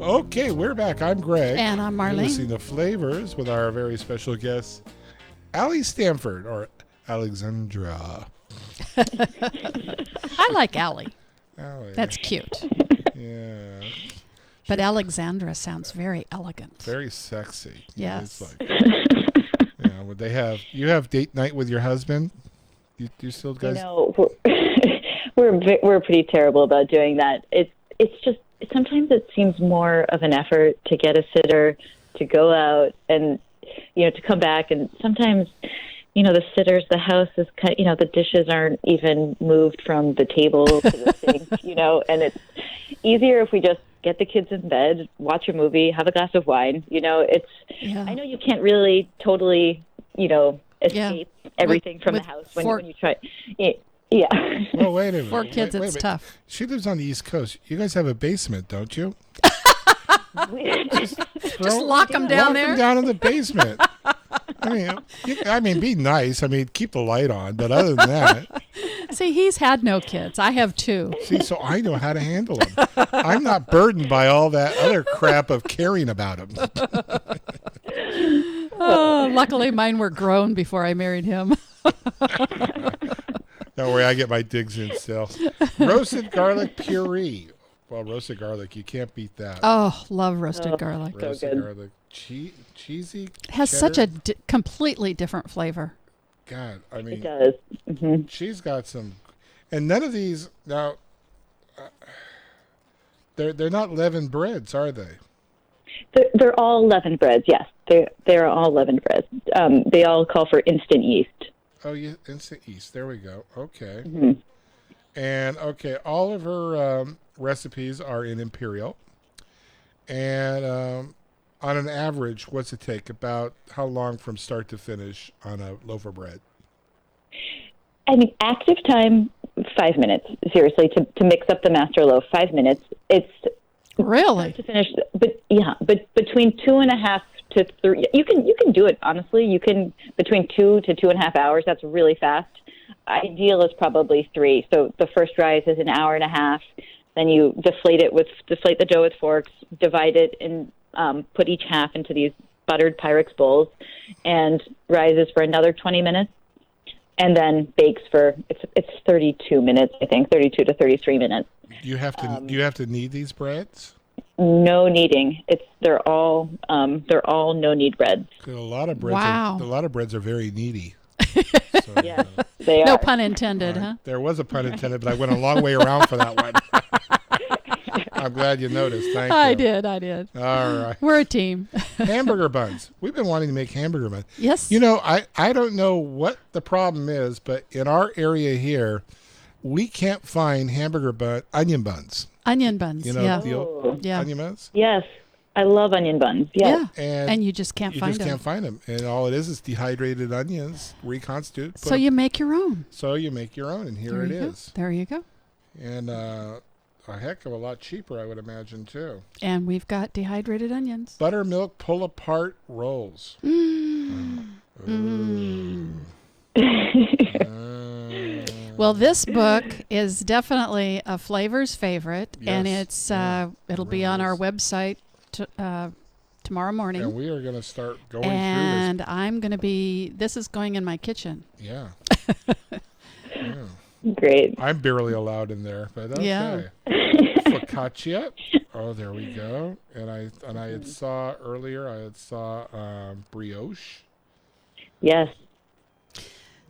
Okay, we're back. I'm Greg. And I'm Marlene. You're listening to Flavors with our very special guest, Allie Stanford, or Alexandra. I like Allie. Allie. That's cute. Yeah. But Alexandra sounds very elegant. Very sexy. Yes. It's like, would you have date night with your husband? You still guys? We're pretty terrible about doing that. It's just sometimes it seems more of an effort to get a sitter to go out and to come back, and sometimes the house is the dishes aren't even moved from the table to the sink, and it's easier if we just get the kids in bed, watch a movie, have a glass of wine. I know you can't really totally escape everything from the house when you try. Yeah. Well, wait a minute. For kids, wait a it's minute. tough. She lives on the East Coast. You guys have a basement, don't you? Just lock them down there. Lock them down in the basement. I mean, be nice. I mean, keep the light on. But other than that, see, he's had no kids. I have 2. See, so I know how to handle them. I'm not burdened by all that other crap of caring about them. Oh, luckily mine were grown before I married him. Don't worry, I get my digs in still. Roasted garlic puree. Well, roasted garlic, you can't beat that. Oh, love roasted garlic. Roasted garlic. Cheesy. Has cheddar. such a completely different flavor. God, I mean. It does. Mm-hmm. She's got some. And none of these, now, they're not leavened breads, are they? They're all leavened breads, yes. They're all leavened breads. They all call for instant yeast. Oh, yeah, instant yeast. There we go. Okay. Mm-hmm. And, all of her recipes are in Imperial. And on an average, what's it take? About how long from start to finish on a loaf of bread? I mean, active time, 5 minutes. Seriously, to mix up the master loaf, 5 minutes. It's really to finish, but between 2.5 to 3. You can do it honestly. You can between 2 to 2.5 hours. That's really fast. Ideal is probably 3. So the first rise is an hour and a half. Then you deflate the dough with forks, divide it, and put each half into these buttered Pyrex bowls, and rises for another 20 minutes, and then bakes for it's 32 minutes, I think, 32 to 33 minutes. Do you have to knead these breads? No kneading. They're all no knead breads. A lot of breads. Wow. A lot of breads are very needy. So, yeah, they are. No pun intended, huh? There was a pun intended, but I went a long way around for that one. I'm glad you noticed. Thank you. I did. All right. We're a team. Hamburger buns. We've been wanting to make hamburger buns. Yes. I don't know what the problem is, but in our area here, we can't find onion buns. Onion buns. Yeah. The old onion buns? Yes. I love onion buns. Yes. Yeah. And you just can't find them. You just can't find them. And all it is dehydrated onions, reconstitute. So you make your own. And here it is. There you go. And a heck of a lot cheaper, I would imagine, too. And we've got dehydrated onions. Buttermilk pull-apart rolls. Well, this book is definitely a Flavor's favorite, and it's it'll be on our website tomorrow morning. And we are going to start going through this. And I'm going to be. This is going in my kitchen. Yeah. Great. I'm barely allowed in there, but okay. Yeah. Focaccia. Oh, there we go. And I had saw earlier. Brioche. Yes.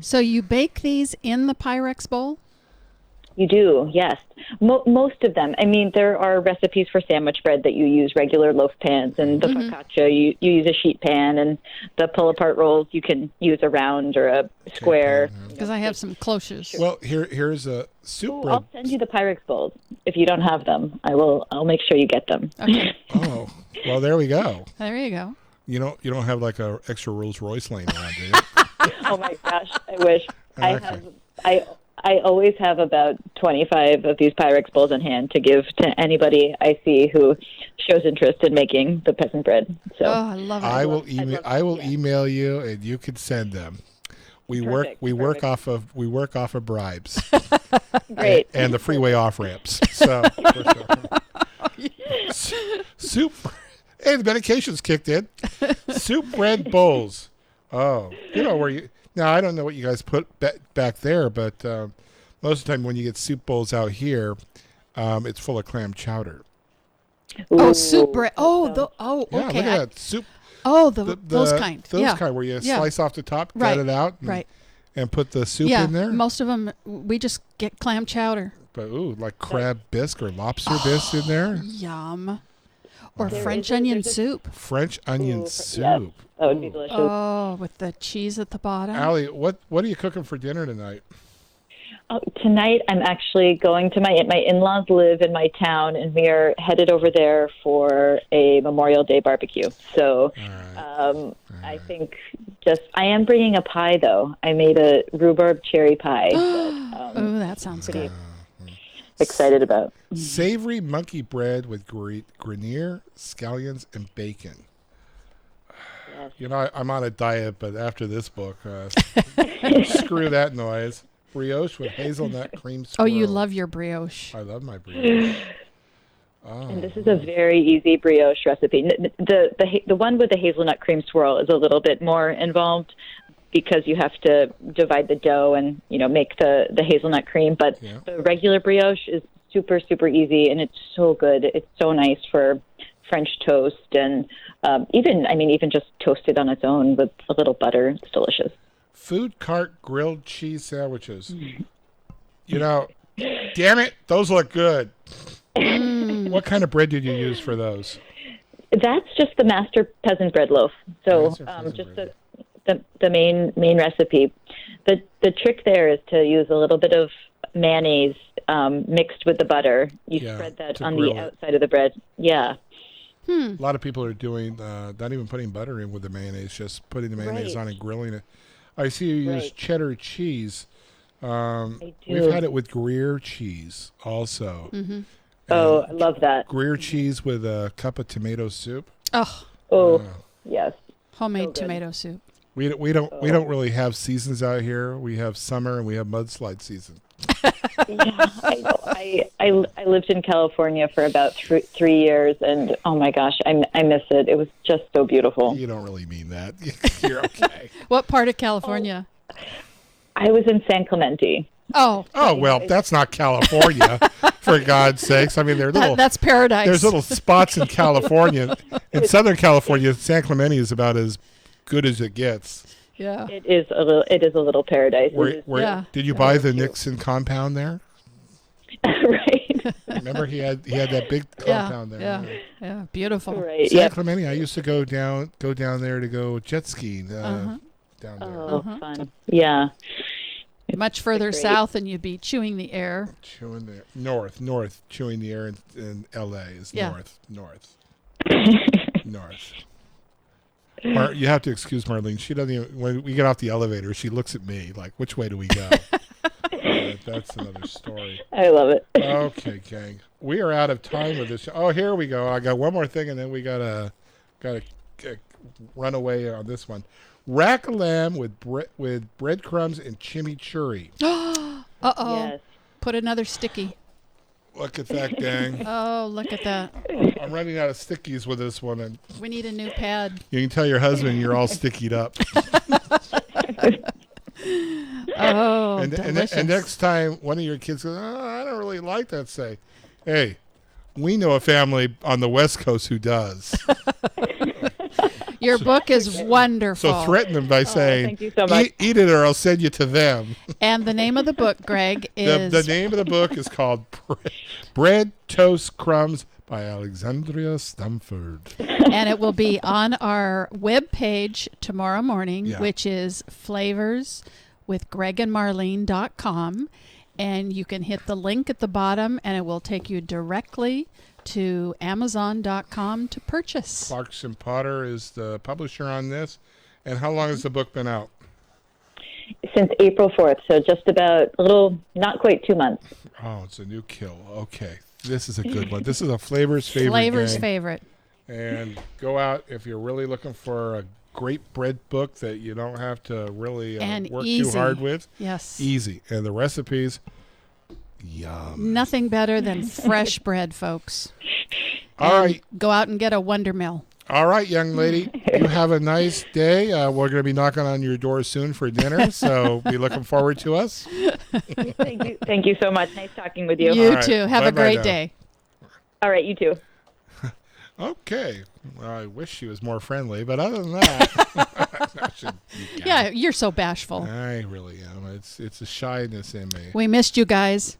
So you bake these in the Pyrex bowl? You do, yes. Most of them. I mean, there are recipes for sandwich bread that you use regular loaf pans, and the focaccia, you use a sheet pan, and the pull-apart rolls, you can use a round or a square. Because I have some cloches. Well, here's a soup bread. I'll send you the Pyrex bowls. If you don't have them, I'll make sure you get them. Okay. Oh, well, there we go. There you go. You don't have like a extra Rolls Royce laying around, do you? Oh my gosh, I wish. Okay. I always have about 25 of these Pyrex bowls on hand to give to anybody I see who shows interest in making the peasant bread. So I love it. I will email you, and you can send them. We work off of bribes. Great. And the freeway off ramps. So soup. Hey, the medication's kicked in. Soup bread bowls. Oh, where you. Now, I don't know what you guys put back there, but most of the time when you get soup bowls out here, it's full of clam chowder. Oh, soup bread. Oh, yeah, okay. Look at that soup. Oh, those kind. Those kind where you slice off the top, cut it out. Right. and put the soup Yeah, in there? most of them, we just get clam chowder. But like crab bisque or lobster bisque in there? Yum. Or There French onion soup. French onion soup. Yes, that would be delicious. Oh, with the cheese at the bottom. Allie, what are you cooking for dinner tonight? Oh, tonight, I'm actually going to my in-laws live in my town, and we are headed over there for a Memorial Day barbecue. So I think I am bringing a pie, though. I made a rhubarb cherry pie. Oh, that sounds good. Excited about. Savory monkey bread with grenier, scallions, and bacon. Yes. You know, I'm on a diet, but after this book, screw that noise. Brioche with hazelnut cream swirl. Oh, you love your brioche. I love my brioche. And this is a very easy brioche recipe. The one with the hazelnut cream swirl is a little bit more involved because you have to divide the dough and make the hazelnut cream. But the regular brioche is super, super easy, and it's so good. It's so nice for French toast, and even just toasted on its own with a little butter. It's delicious. Food cart grilled cheese sandwiches. Damn it, those look good. What kind of bread did you use for those? That's just the master peasant bread loaf. So just the main recipe. The trick there is to use a little bit of mayonnaise mixed with the butter. You spread that on the outside of the bread. Yeah. A lot of people are doing not even putting butter in with the mayonnaise, just putting the mayonnaise on and grilling it. I see you use cheddar cheese. I do. We've had it with Gruyere cheese also. Mm-hmm. Oh, I love that. Gruyere cheese with a cup of tomato soup. Oh, yes. Homemade tomato soup. We don't really have seasons out here. We have summer and we have mudslide season. Yeah, I lived in California for about 3 years, and oh my gosh, I miss it. It was just so beautiful. You don't really mean that. You're okay. What part of California? I was in San Clemente. Oh, well, that's not California, for God's sakes. I mean, that's paradise. There's little spots in California. In Southern California, San Clemente is about as good as it gets. Yeah, it is a little paradise. Did you buy the Nixon compound there? Right. Remember, he had that big compound there. Yeah, beautiful. Right. San Clemente. I used to go down there to go jet skiing down there. Oh, fun. Yeah. Much further south, and you'd be chewing the air. Chewing the north, chewing the air in L.A. is north. You have to excuse Marlene. She doesn't even, when we get off the elevator, she looks at me like, which way do we go? That's another story. I love it. Okay, gang. We are out of time with this show. Oh, here we go. I got one more thing, and then we gotta run away on this one. Rack of lamb with breadcrumbs and chimichurri. Uh-oh. Yes. Put another sticky. Look at that, gang. Oh, look at that. I'm running out of stickies with this one. And we need a new pad. You can tell your husband you're all stickied up. Oh, delicious. And next time one of your kids goes, I don't really like that, say, hey, we know a family on the West Coast who does. Your book is wonderful. So threaten them by saying, thank you so much. Eat it or I'll send you to them. And the name of the book, Greg, is... The name of the book is called Bread, Toast, Crumbs by Alexandria Stamford. And it will be on our webpage tomorrow morning, which is flavorswithgregandmarlene.com. And you can hit the link at the bottom, and it will take you directly to Amazon.com to purchase. Clarkson Potter is the publisher on this. And how long has the book been out? Since April 4th, so just about not quite 2 months. Oh, it's a new kill. Okay. This is a good one. This is a Flavor's favorite. Flavor's favorite. And go out if you're really looking for a great bread book that you don't have to really work too hard with. Yes. Easy. And the recipes, yum. Nothing better than fresh bread, folks. All right. Go out and get a Wonder Mill. All right, young lady. You have a nice day. We're going to be knocking on your door soon for dinner, so be looking forward to us. Thank you. Thank you so much. Nice talking with you. You too. Have a great day. All right, you too. Okay. Well, I wish she was more friendly, but other than that, yeah, you're so bashful. I really am. It's a shyness in me. We missed you guys.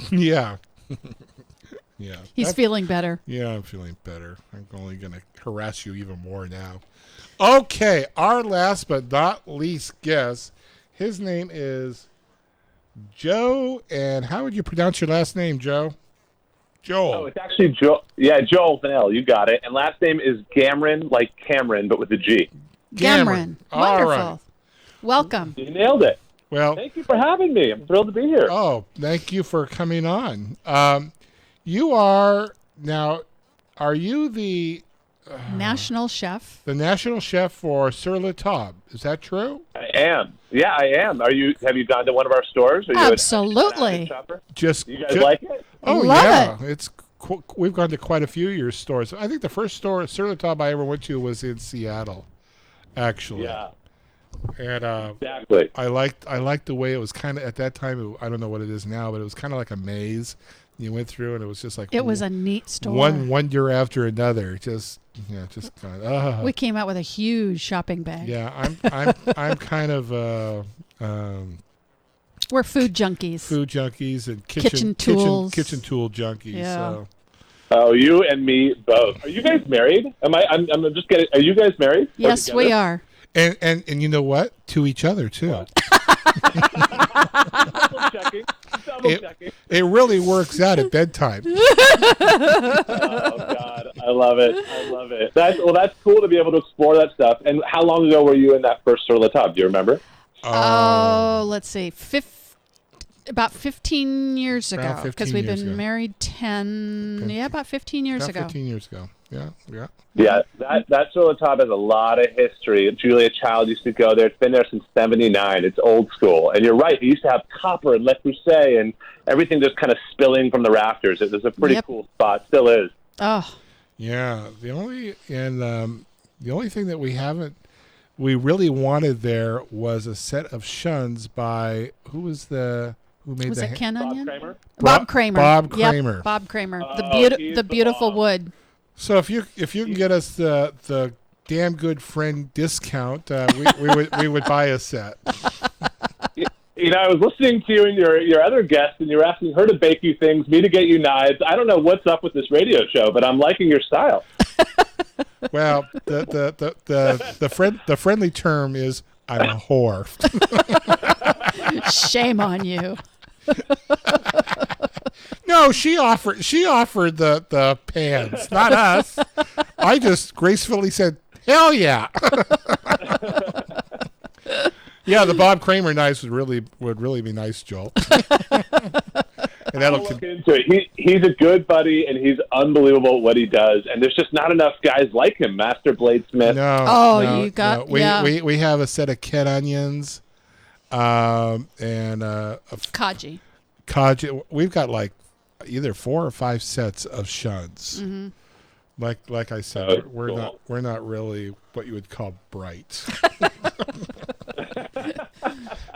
Yeah. Yeah. He's feeling better. Yeah, I'm feeling better. I'm only going to harass you even more now. Okay, our last but not least guest, his name is Joe, and how would you pronounce your last name, Joe? Joel. Oh, it's actually Joel. Yeah, Joel Vanel. You got it. And last name is Gamron, like Cameron, but with a G. Gamron. Wonderful. Right. Welcome. You nailed it. Well, thank you for having me. I'm thrilled to be here. Oh, thank you for coming on. You are now. Are you the national chef? The national chef for Sur La Table. Is that true? I am. Yeah, I am. Have you gone to one of our stores? Are you Absolutely. Just you guys like it? Oh, love yeah. It's we've gone to quite a few of your stores. I think the first store Sur La Table I ever went to was in Seattle, actually. Yeah. And exactly. I liked the way it was kind of at that time. I don't know what it is now, but it was kind of like a maze. You went through, and it was just like it was a neat store. One wonder after another. Just kind of. We came out with a huge shopping bag. Yeah, I'm kind of. We're food junkies. Food junkies and kitchen tools, kitchen tool junkies. Yeah. So. Oh, you and me both. Are you guys married? I'm just getting. Are you guys married? Yes, we are. And you know what? To each other too. Double checking. It really works out at bedtime. Oh God, I love it. I love it. That's cool to be able to explore that stuff. And how long ago were you in that first Sur La Table? Do you remember? Oh, let's see, about 15 years ago, because we've been married 10. Yeah, about 15 years ago. 15 years ago. Yeah. Yeah, that Sur La Table has a lot of history. Julia Child used to go there. It's been there since '79. It's old school. And you're right. It used to have copper and Le Creuset and everything just kind of spilling from the rafters. It was a pretty cool spot. Still is. Oh. Yeah. The only thing that we really wanted there was a set of shuns by who made was it Ken Onion? Bob Kramer. Bob Kramer. Yep, Bob Kramer. Oh, the beautiful wood. So if you can get us the damn good friend discount, we would buy a set. You know, I was listening to you and your other guest, and you were asking her to bake you things, me to get you knives. I don't know what's up with this radio show, but I'm liking your style. Well, the friendly term is I'm a whore. Shame on you. No, she offered the pans, not us. I just gracefully said, "Hell yeah." Yeah, the Bob Kramer knives would really be nice, Joel. And I'll look into it. He's a good buddy, and he's unbelievable at what he does. And there's just not enough guys like him, Master Bladesmith. We have a set of Ken Onions, and Kaji. We've got like either 4 or 5 sets of shuns. Mm-hmm. Like I said, we're not really what you would call bright.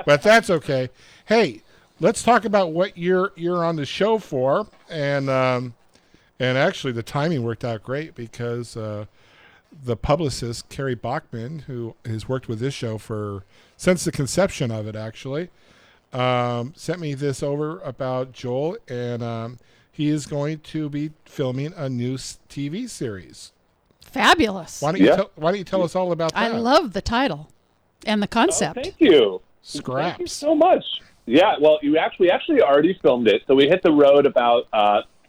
But that's okay. Hey, let's talk about what you're on the show for, and actually the timing worked out great because the publicist Carrie Bachman, who has worked with this show since the conception of it, actually, sent me this over about Joel, and he is going to be filming a new TV series. Fabulous. Why don't you tell us all about that? I love the title and the concept. Oh, thank you. Scraps. Thank you so much. Yeah, well, we actually already filmed it. So we hit the road about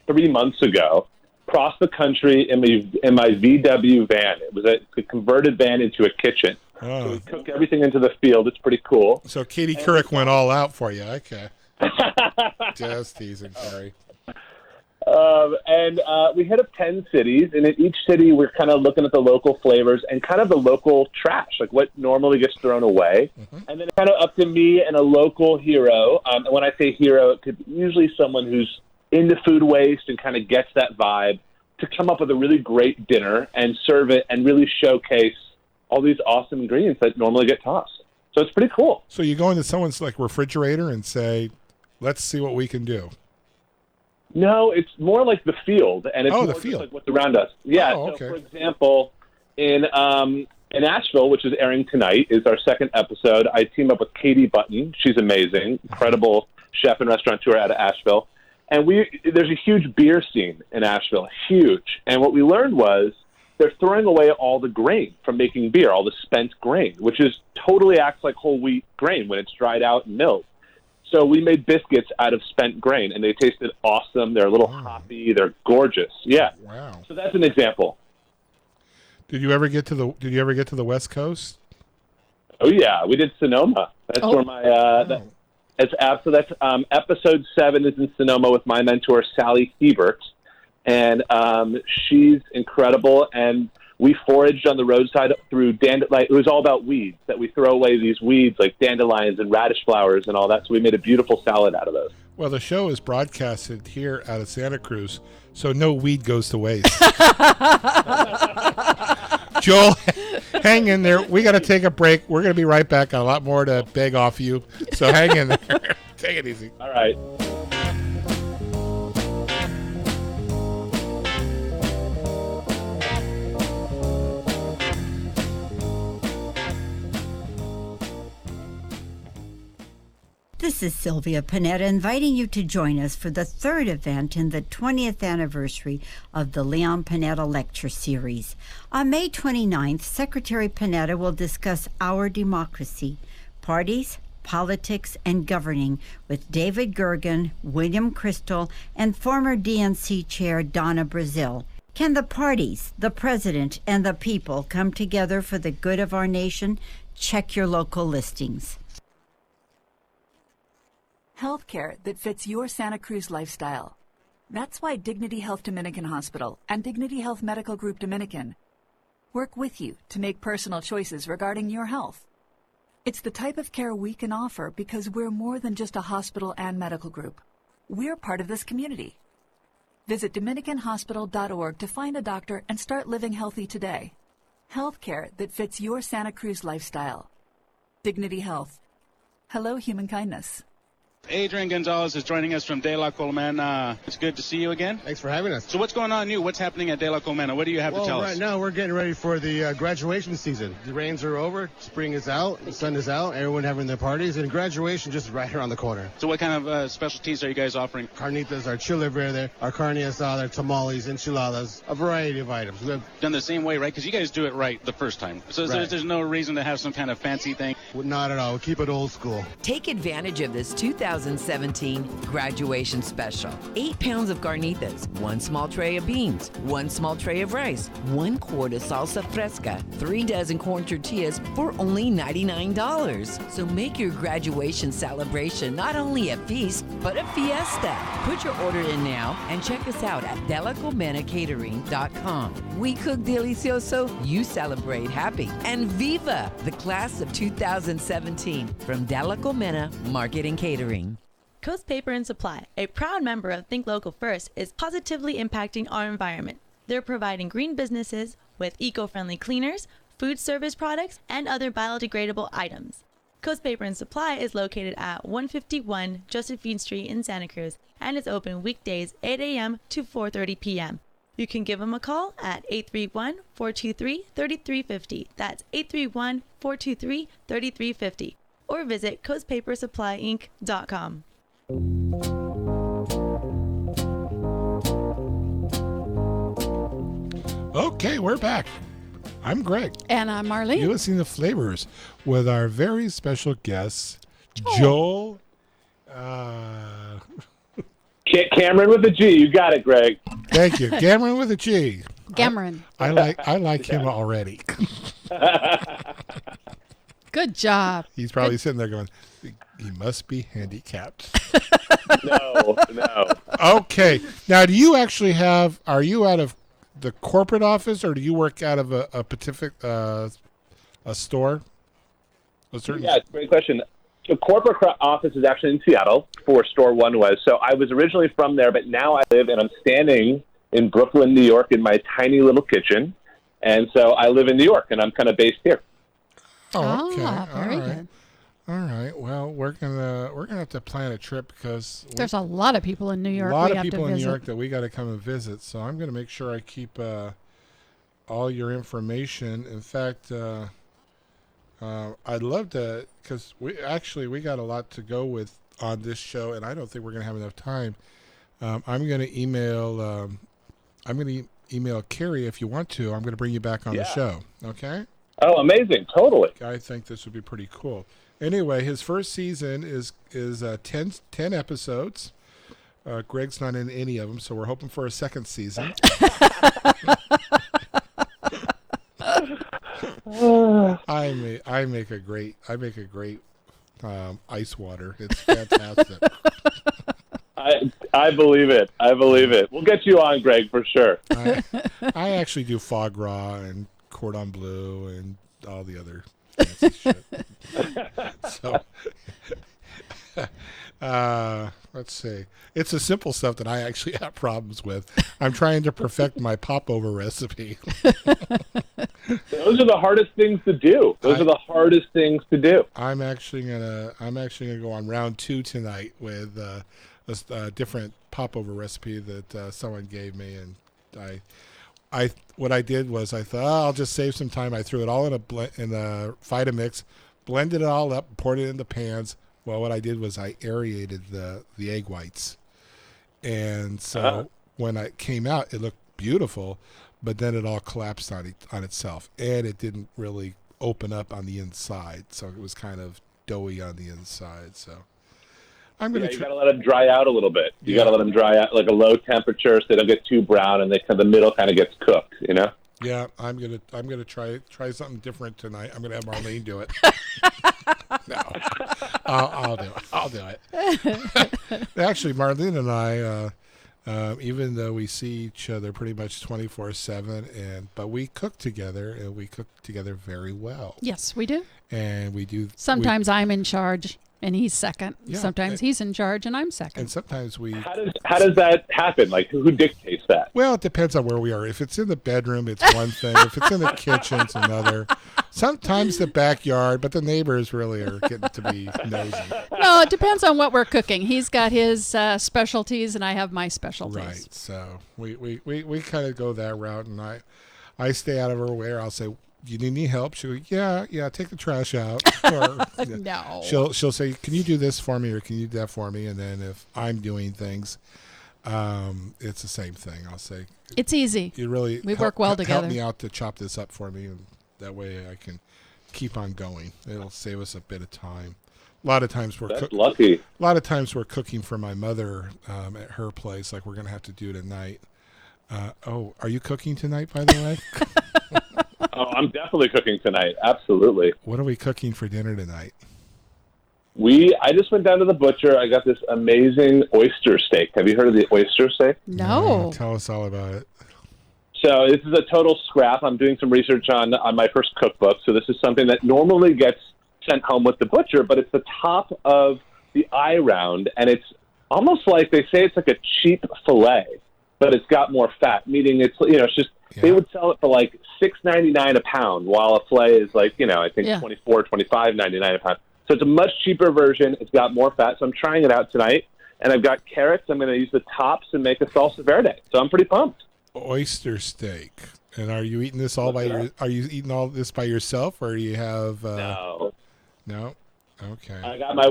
3 months ago, across the country in my VW van. It was a converted van into a kitchen. Oh. So we took everything into the field. It's pretty cool. So Katie Couric went all out for you. Okay. Just teasing, Carrie. And we hit up 10 cities, and in each city we're kind of looking at the local flavors and kind of the local trash, like what normally gets thrown away. Mm-hmm. And then kind of up to me and a local hero. And when I say hero, it could be usually someone who's into food waste and kind of gets that vibe to come up with a really great dinner and serve it and really showcase all these awesome ingredients that normally get tossed. So it's pretty cool. So you go into someone's like refrigerator and say, let's see what we can do. No, it's more like the field, and it's Oh, more the just field. like what's around us. Yeah. Oh, So, okay. for example, in Asheville, which is airing tonight, is our second episode. I team up with Katie Button. She's amazing, incredible chef and restaurateur out of Asheville. And there's a huge beer scene in Asheville, huge. And what we learned was they're throwing away all the grain from making beer, all the spent grain, which is totally acts like whole wheat grain when it's dried out and milled. So we made biscuits out of spent grain, and they tasted awesome. They're a little hoppy. They're gorgeous. Yeah. Wow. So that's an example. Did you ever get to the West Coast? Oh yeah, we did Sonoma. That's where my that's episode 7 is in Sonoma with my mentor Sally Siebert, and she's incredible. And we foraged on the roadside through it was all about weeds, that we throw away these weeds like dandelions and radish flowers and all that. So we made a beautiful salad out of those. Well, the show is broadcasted here out of Santa Cruz, so no weed goes to waste. Joel, hang in there. We got to take a break. We're going to be right back. Got a lot more to beg off you, so hang in there. Take it easy. All right. This is Sylvia Panetta inviting you to join us for the third event in the 20th anniversary of the Leon Panetta Lecture Series. On May 29th, Secretary Panetta will discuss Our Democracy, Parties, Politics, and Governing with David Gergen, William Crystal, and former DNC Chair Donna Brazil. Can the parties, the president, and the people come together for the good of our nation? Check your local listings. Healthcare that fits your Santa Cruz lifestyle. That's why Dignity Health Dominican Hospital and Dignity Health Medical Group Dominican work with you to make personal choices regarding your health. It's the type of care we can offer because we're more than just a hospital and medical group. We're part of this community. Visit DominicanHospital.org to find a doctor and start living healthy today. Healthcare that fits your Santa Cruz lifestyle. Dignity Health. Hello, human kindness. Adrian Gonzalez is joining us from De La Colmena. It's good to see you again. Thanks for having us. So what's going on new? What's happening at De La Colmena? What do you have to tell us? Right now we're getting ready for the graduation season. The rains are over, spring is out, the sun is out, everyone having their parties, and graduation just right around the corner. So what kind of specialties are you guys offering? Carnitas, our chile verde, our carne asada, tamales, enchiladas, a variety of items. We've done the same way, right? Because you guys do it right the first time. So Right. there's no reason to have some kind of fancy thing. Not at all. We keep it old school. Take advantage of this 2017 graduation special. 8 pounds of carnitas, 1 small tray of beans, 1 small tray of rice, 1 quart of salsa fresca, 3 dozen corn tortillas for only $99. So make your graduation celebration not only a feast, but a fiesta. Put your order in now and check us out at delacomena.catering.com. We cook delicioso, you celebrate happy. And viva the class of 2017 from De La Colmena Market and Catering. Coast Paper and Supply, a proud member of Think Local First, is positively impacting our environment. They're providing green businesses with eco-friendly cleaners, food service products, and other biodegradable items. Coast Paper and Supply is located at 151 Josephine Street in Santa Cruz and is open weekdays 8 a.m. to 4:30 p.m. You can give them a call at 831-423-3350. That's 831-423-3350. Or visit coastpapersupplyinc.com. Okay, we're back. I'm Greg. And I'm Marlene. You're listening to Flavors with our very special guest, Joel. Cameron with a G. You got it, Greg. Thank you. Cameron with a G. Cameron. I like him already. Good job. He's probably sitting there going, he must be handicapped. No. Okay. Now, do you actually are you out of the corporate office or do you work out of a Pacific a store? Yeah, great question. The corporate office is actually in Seattle, for Store One was. So I was originally from there, but now I live and I'm standing in Brooklyn, New York in my tiny little kitchen. And so I live in New York and I'm kind of based here. Oh, okay. Very good. All right. Well, we're gonna have to plan a trip because There's a lot of people in New York. A lot we of have people to in New visit. York that we got to come and visit. So I'm going to make sure I keep all your information. In fact, I'd love to, because we got a lot to go with on this show, and I don't think we're going to have enough time. I'm going to email. I'm going to email Carrie if you want to. I'm going to bring you back on the show. Okay. Oh, amazing! Totally. I think this would be pretty cool. Anyway, his first season is 10 episodes. Greg's not in any of them, so we're hoping for a second season. I make a great ice water. It's fantastic. I believe it. I believe it. We'll get you on, Greg, for sure. I actually do foie gras and cordon bleu and all the other fancy shit. So, let's see. It's the simple stuff that I actually have problems with. I'm trying to perfect my popover recipe. Those are the hardest things to do. I'm actually gonna go on round 2 tonight with a different popover recipe that someone gave me, and what I did was I thought I'll just save some time. I threw it all in a Vitamix, blended it all up, poured it into pans. Well, what I did was I aerated the egg whites, and so when it came out, it looked beautiful, but then it all collapsed on itself, and it didn't really open up on the inside, so it was kind of doughy on the inside. So I'm gonna. You gotta let them dry out a little bit. You gotta let them dry out like a low temperature, so they don't get too brown, and the middle kind of gets cooked. You know. Yeah, I'm gonna try something different tonight. I'm gonna have Marlene do it. No, I'll do it. Actually, Marlene and I, even though we see each other pretty much 24/7, but we cook together, and we cook together very well. Yes, we do. And we do. Sometimes I'm in charge and he's second. Yeah, sometimes he's in charge and I'm second. And sometimes we. How does that happen? Like, who dictates that? Well, it depends on where we are. If it's in the bedroom, it's one thing. If it's in the kitchen, it's another. Sometimes the backyard, but the neighbors really are getting to be nosy. No, it depends on what we're cooking. He's got his specialties, and I have my specialties. Right. So we kind of go that route, and I stay out of her way. I'll say, "You need any help?" She'll go, yeah, take the trash out. Or, no. She'll say, "Can you do this for me?" or "Can you do that for me?" And then if I'm doing things, it's the same thing. I'll say, "It's easy. We work well together. Help me out to chop this up for me, and that way I can keep on going. It'll save us a bit of time. A lot of times we're lucky. A lot of times we're cooking for my mother at her place, like we're gonna have to do tonight. Are you cooking tonight, by the way? Oh, I'm definitely cooking tonight. Absolutely. What are we cooking for dinner tonight? I just went down to the butcher. I got this amazing oyster steak. Have you heard of the oyster steak? No. Tell us all about it. So this is a total scrap. I'm doing some research on my first cookbook. So this is something that normally gets sent home with the butcher, but it's the top of the eye round, and it's almost like they say it's like a cheap fillet, but it's got more fat. Meaning it's just they would sell it for like $6.99 a pound, while a fillet is like I think $24-25.99 a pound. So it's a much cheaper version. It's got more fat. So I'm trying it out tonight, and I've got carrots. I'm going to use the tops and make a salsa verde. So I'm pretty pumped. Oyster steak. And are you eating this all Are you eating all this by yourself, or do you have? No. No. Okay. I got my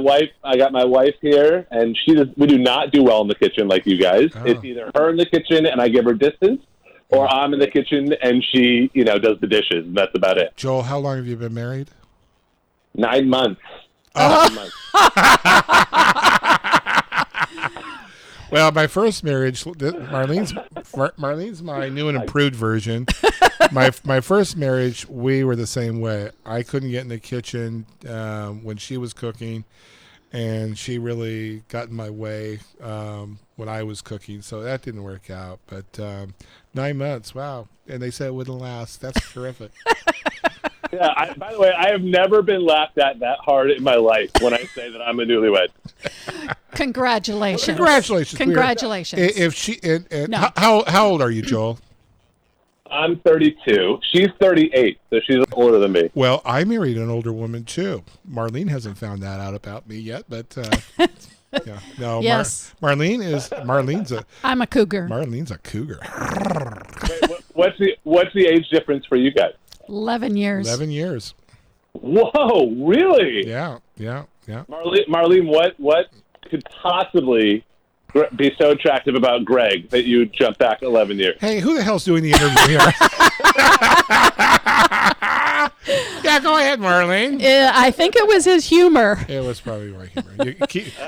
wife here, and we do not do well in the kitchen like you guys. Oh. It's either her in the kitchen and I give her distance, or I'm in the kitchen and she, does the dishes, and that's about it. Joel, how long have you been married? 9 months. Oh. 9 months. Well, my first marriage, Marlene's my new and improved version. My first marriage, we were the same way. I couldn't get in the kitchen when she was cooking, and she really got in my way when I was cooking, so that didn't work out. But 9 months, wow. And they said it wouldn't last. That's terrific. Yeah, by the way, I have never been laughed at that hard in my life when I say that I'm a newlywed. Congratulations. Congratulations. Congratulations. If she no. How old are you, Joel? I'm 32. She's 38, so she's older than me. Well, I married an older woman too. Marlene hasn't found that out about me yet, but yeah, no. Yes. Marlene's a. I'm a cougar. Marlene's a cougar. Wait, what's the age difference for you guys? 11 years. 11 years. Whoa, really? Yeah. Marlene, what could possibly be so attractive about Greg that you jump back 11 years? Hey, who the hell's doing the interview here? Yeah, go ahead, Marlene. I think it was his humor. It was probably my humor.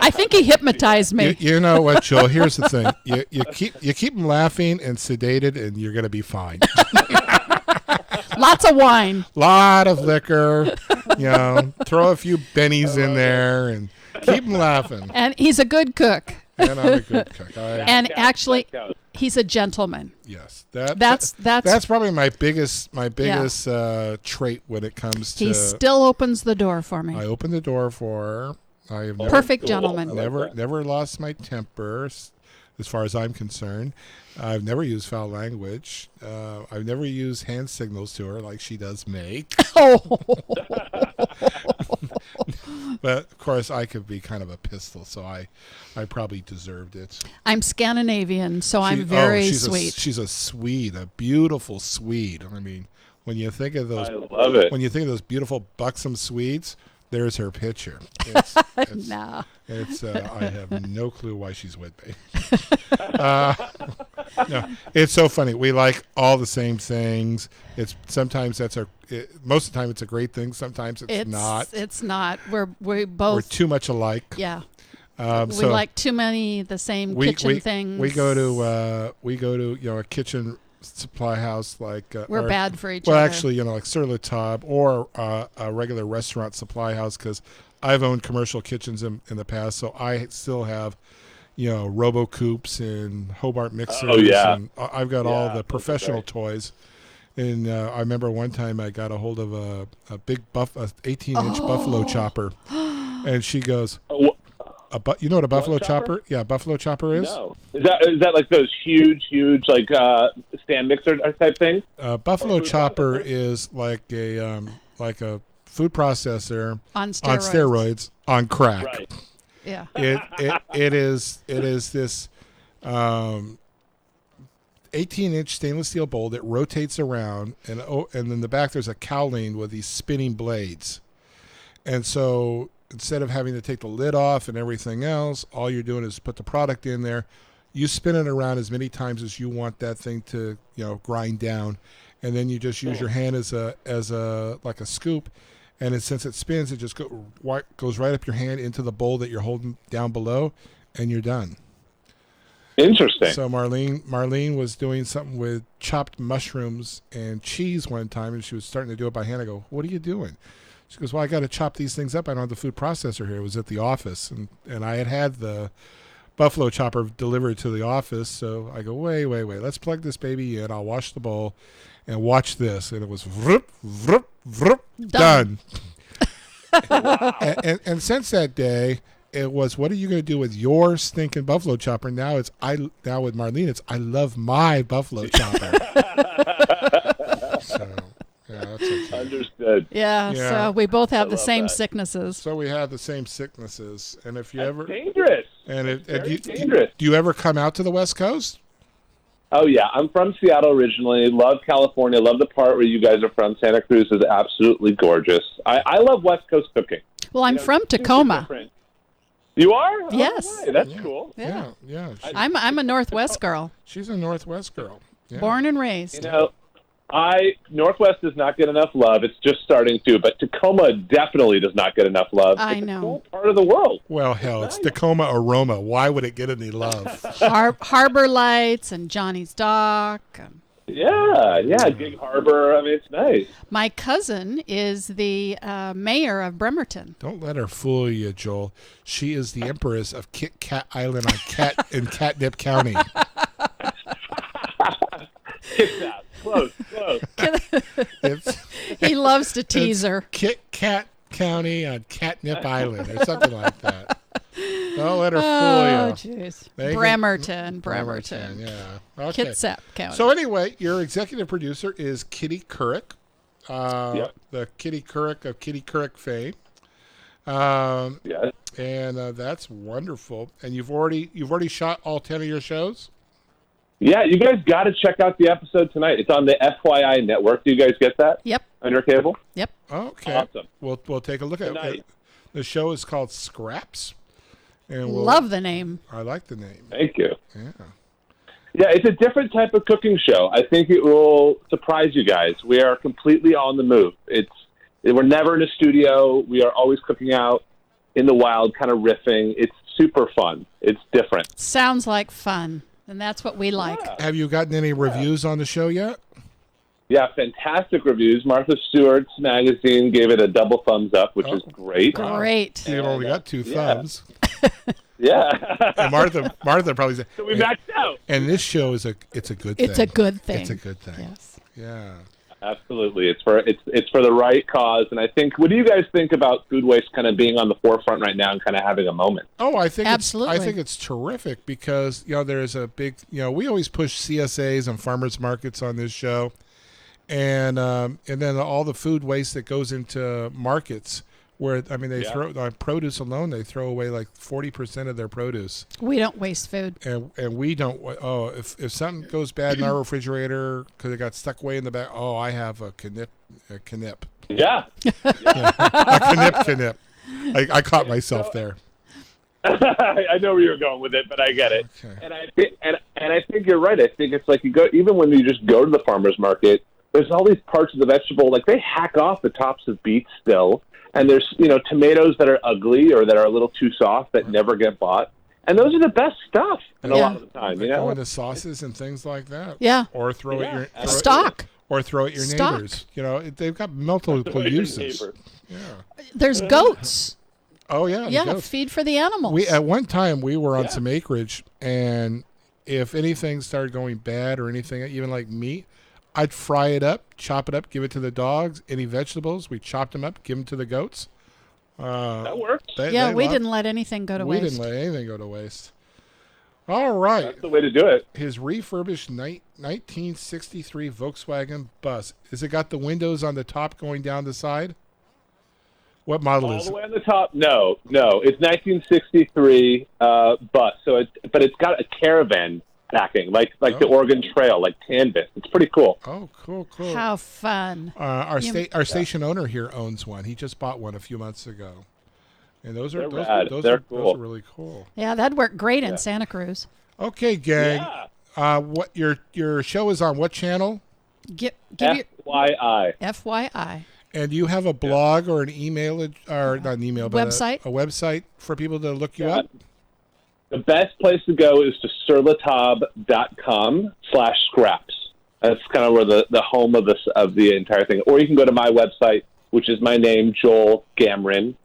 I think he hypnotized me. You know what, Joel? Here's the thing: you keep him laughing and sedated, and you're gonna be fine. Lots of wine. Lot of liquor. Throw a few bennies in there, and keep him laughing. And he's a good cook. And I'm a good cook. And actually, he's a gentleman. Yes, that's probably my biggest trait when it comes to. He still opens the door for me. I open the door for her. I have perfect gentleman. Never lost my temper, as far as I'm concerned. I've never used foul language. I've never used hand signals to her like she does me. Oh. But of course, I could be kind of a pistol, so I probably deserved it. I'm Scandinavian, so I'm very sweet. She's a Swede, a beautiful Swede. I mean, when you think of those, I love it. When you think of those beautiful buxom Swedes, there's her picture. No. I have no clue why she's with me. No, it's so funny. We like all the same things. Most of the time it's a great thing. Sometimes it's not. It's not. We're both too much alike. Yeah. We like too many the same kitchen things. We go to a kitchen supply house like we're bad for each other. Well, actually, like Sur La Table or a regular restaurant supply house, because I've owned commercial kitchens in the past, so I still have Robo Coops and Hobart mixers. Oh yeah, and I've got all the professional toys. And I remember one time I got a hold of a big 18-inch buffalo chopper, and she goes. You know what a buffalo chopper? Yeah, buffalo chopper is. No, is that like those huge like stand mixer type thing? Buffalo chopper is like a food processor on steroids on crack. Right. Yeah. It is this 18-inch stainless steel bowl that rotates around, and in the back there's a cowling with these spinning blades, and so. Instead of having to take the lid off and everything else, all you're doing is put the product in there. You spin it around as many times as you want that thing to, grind down, and then you just use your hand as a like a scoop, and since it spins, it just goes right up your hand into the bowl that you're holding down below, and you're done. Interesting. So Marlene was doing something with chopped mushrooms and cheese one time, and she was starting to do it by hand. I go, "What are you doing?" She goes, "Well, I got to chop these things up. I don't have the food processor here." It was at the office, and I had the buffalo chopper delivered to the office. So I go, wait. Let's plug this baby in. I'll wash the bowl, and watch this. And it was vroom, vroom, vroom, done. Wow. and since that day, it was, what are you going to do with your stinking buffalo chopper? Now with Marlene, it's I love my buffalo chopper. So. Yeah, that's okay. Understood. Yeah, so we both have the same sicknesses. So we have the same sicknesses, and if you ever dangerous, dangerous. Do you ever come out to the West Coast? Oh yeah, I'm from Seattle originally. Love California. Love the part where you guys are from. Santa Cruz is absolutely gorgeous. I love West Coast cooking. Well, I'm from Tacoma. You are? Yes. Oh, that's cool. Yeah. I'm a Northwest girl. She's a Northwest girl. Yeah. Born and raised. Northwest does not get enough love. It's just starting to, but Tacoma definitely does not get enough love. I it's know. A cool part of the world. Well, hell, it's Tacoma aroma. Why would it get any love? Harbor Lights and Johnny's Dock. Yeah, Gig Harbor. I mean, it's nice. My cousin is the mayor of Bremerton. Don't let her fool you, Joel. She is the empress of Kit Kat Island in Catnip County. Kit Kat. Close. He loves to tease her. Kit Kat County on Catnip Island or something like that. Don't let her fool Oh, you. jeez. Megan- Bremerton. Yeah. Okay. Kitsap County. So anyway, your executive producer is Kitty Couric, Yep. the Kitty Couric of Kitty Couric fame. Yes. And that's wonderful. And you've already shot all 10 of your shows? Yeah, you guys got to check out the episode tonight. It's on the FYI network. Do you guys get that? Yep. On your cable? Yep. Okay. Awesome. We'll take a look at it. The show is called Scraps. And Love the name. I like the name. Thank you. Yeah. Yeah, it's a different type of cooking show. I think it will surprise you guys. We are completely on the move. We're never in a studio. We are always cooking out in the wild, kind of riffing. It's super fun. It's different. Sounds like fun. And that's what we like. Have you gotten any reviews on the show yet? Yeah, fantastic reviews. Martha Stewart's magazine gave it a double thumbs up, which is great. Great. You've only got 2 thumbs. Yeah. And Martha probably said. So we maxed out. And this show it's a good thing. It's a good thing. It's a good thing. Yes. Yeah. Absolutely. It's for the right cause. And I think, what do you guys think about food waste kind of being on the forefront right now and kind of having a moment? Oh, I think Absolutely. I think it's terrific because there's a big we always push CSAs and farmers markets on this show, and then all the food waste that goes into markets where they throw on produce alone, they throw away like 40% of their produce. We don't waste food. And we don't. Oh, if something goes bad in our refrigerator because it got stuck way in the back. Oh, I have a knip. Yeah. A knip. I caught myself there. I know where you're going with it, but I get it. Okay. And I think you're right. I think it's like even when you just go to the farmer's market, there's all these parts of the vegetable, like they hack off the tops of beets still. And there's, tomatoes that are ugly or that are a little too soft that never get bought. And those are the best stuff a lot of the time, They go into sauces and things like that. Yeah. Or throw it your stock. Or throw it your Stock. neighbors. They've got multiple uses. Yeah. There's goats. Oh yeah. Yeah, goats. feed for the animals. At one time we were on some acreage, and if anything started going bad or anything, even like meat, I'd fry it up, chop it up, give it to the dogs. Any vegetables, we chopped them up, give them to the goats. That works. We didn't let anything go to waste. We didn't let anything go to waste. All right. That's the way to do it. His refurbished 1963 Volkswagen bus. Has it got the windows on the top going down the side? What model is it? All the way on the top? No. It's 1963 bus. But it's got a caravan backing, like the Oregon Trail, like canvas. It's pretty cool. Oh, cool. How fun. Our station owner here owns one. He just bought one a few months ago. And those are really cool. Yeah, that'd work great in Santa Cruz. Okay, gang. What your show is on what channel? Give FYI. FYI. And do you have a blog or an email, or not an email, but website? A website for people to look you up? The best place to go is to surlatab.com/scraps. That's kind of where the home of the entire thing. Or you can go to my website, which is my name, joelgamrin.com.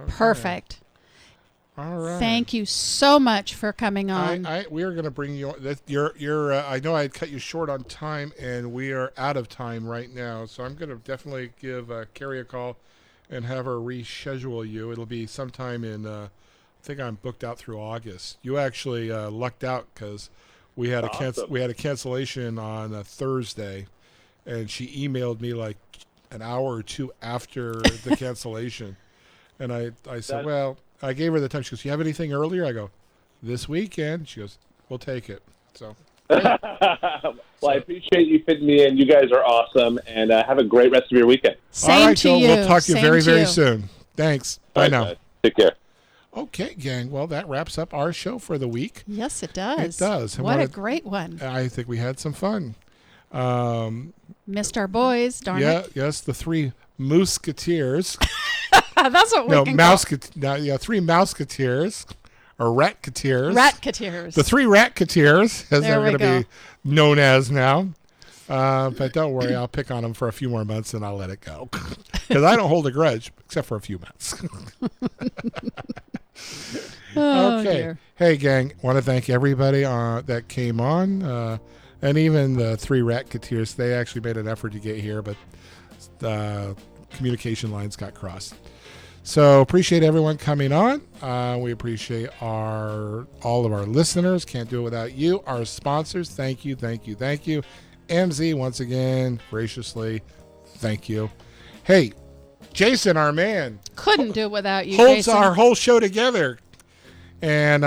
Perfect. All right. Thank you so much for coming on. We are going to bring you. I know I cut you short on time, and we are out of time right now. So I'm going to definitely give Carrie a call and have her reschedule you. It'll be sometime in. I think I'm booked out through August. You actually lucked out because we had a cancellation on a Thursday, and she emailed me like an hour or two after the cancellation, and I said, well, I gave her the time. She goes, "You have anything earlier?" I go, "This weekend." She goes, "We'll take it." So. Well, I appreciate you fitting me in. You guys are awesome, and have a great rest of your weekend. Same All right, to Joel, you. we'll talk to you Same very, to very you. soon. Thanks. Bye now. Guys. Take care. Okay, gang. Well, that wraps up our show for the week. Yes, it does. It does. And What a great one. I think we had some fun. Missed our boys, darn it. Yes, the three Musketeers. That's what we can call it. Three Mouseketeers. Or Ratketeers. Ratketeers. The three Ratketeers, as they're going to be known as now. But don't worry, I'll pick on them for a few more months and I'll let it go. Because I don't hold a grudge, except for a few months. Okay. Dear. Hey, gang, want to thank everybody that came on. And even the three Ratketeers, they actually made an effort to get here, but the communication lines got crossed. So appreciate everyone coming on. We appreciate all of our listeners. Can't do it without you. Our sponsors, thank you. MZ, once again, graciously, thank you. Hey, Jason, our man, couldn't do it without you. Holds Jason. our whole show together. And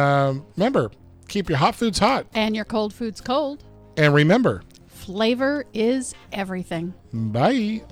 remember, keep your hot foods hot. And your cold foods cold. And remember, flavor is everything. Bye.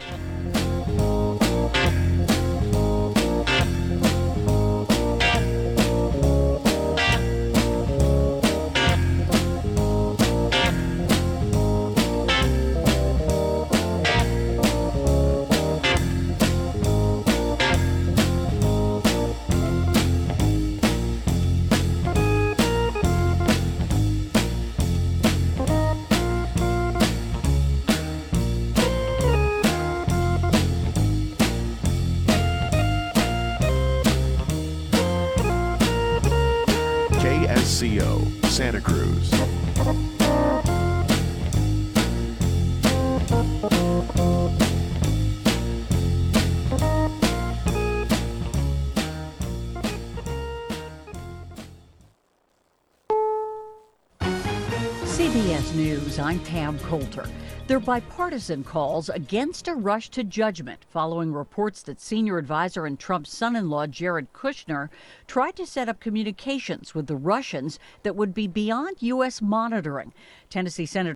KSCO, Santa Cruz. CBS News, I'm Pam Coulter. There are bipartisan calls against a rush to judgment following reports that senior advisor and Trump's son-in-law Jared Kushner tried to set up communications with the Russians that would be beyond U.S. monitoring. Tennessee Senator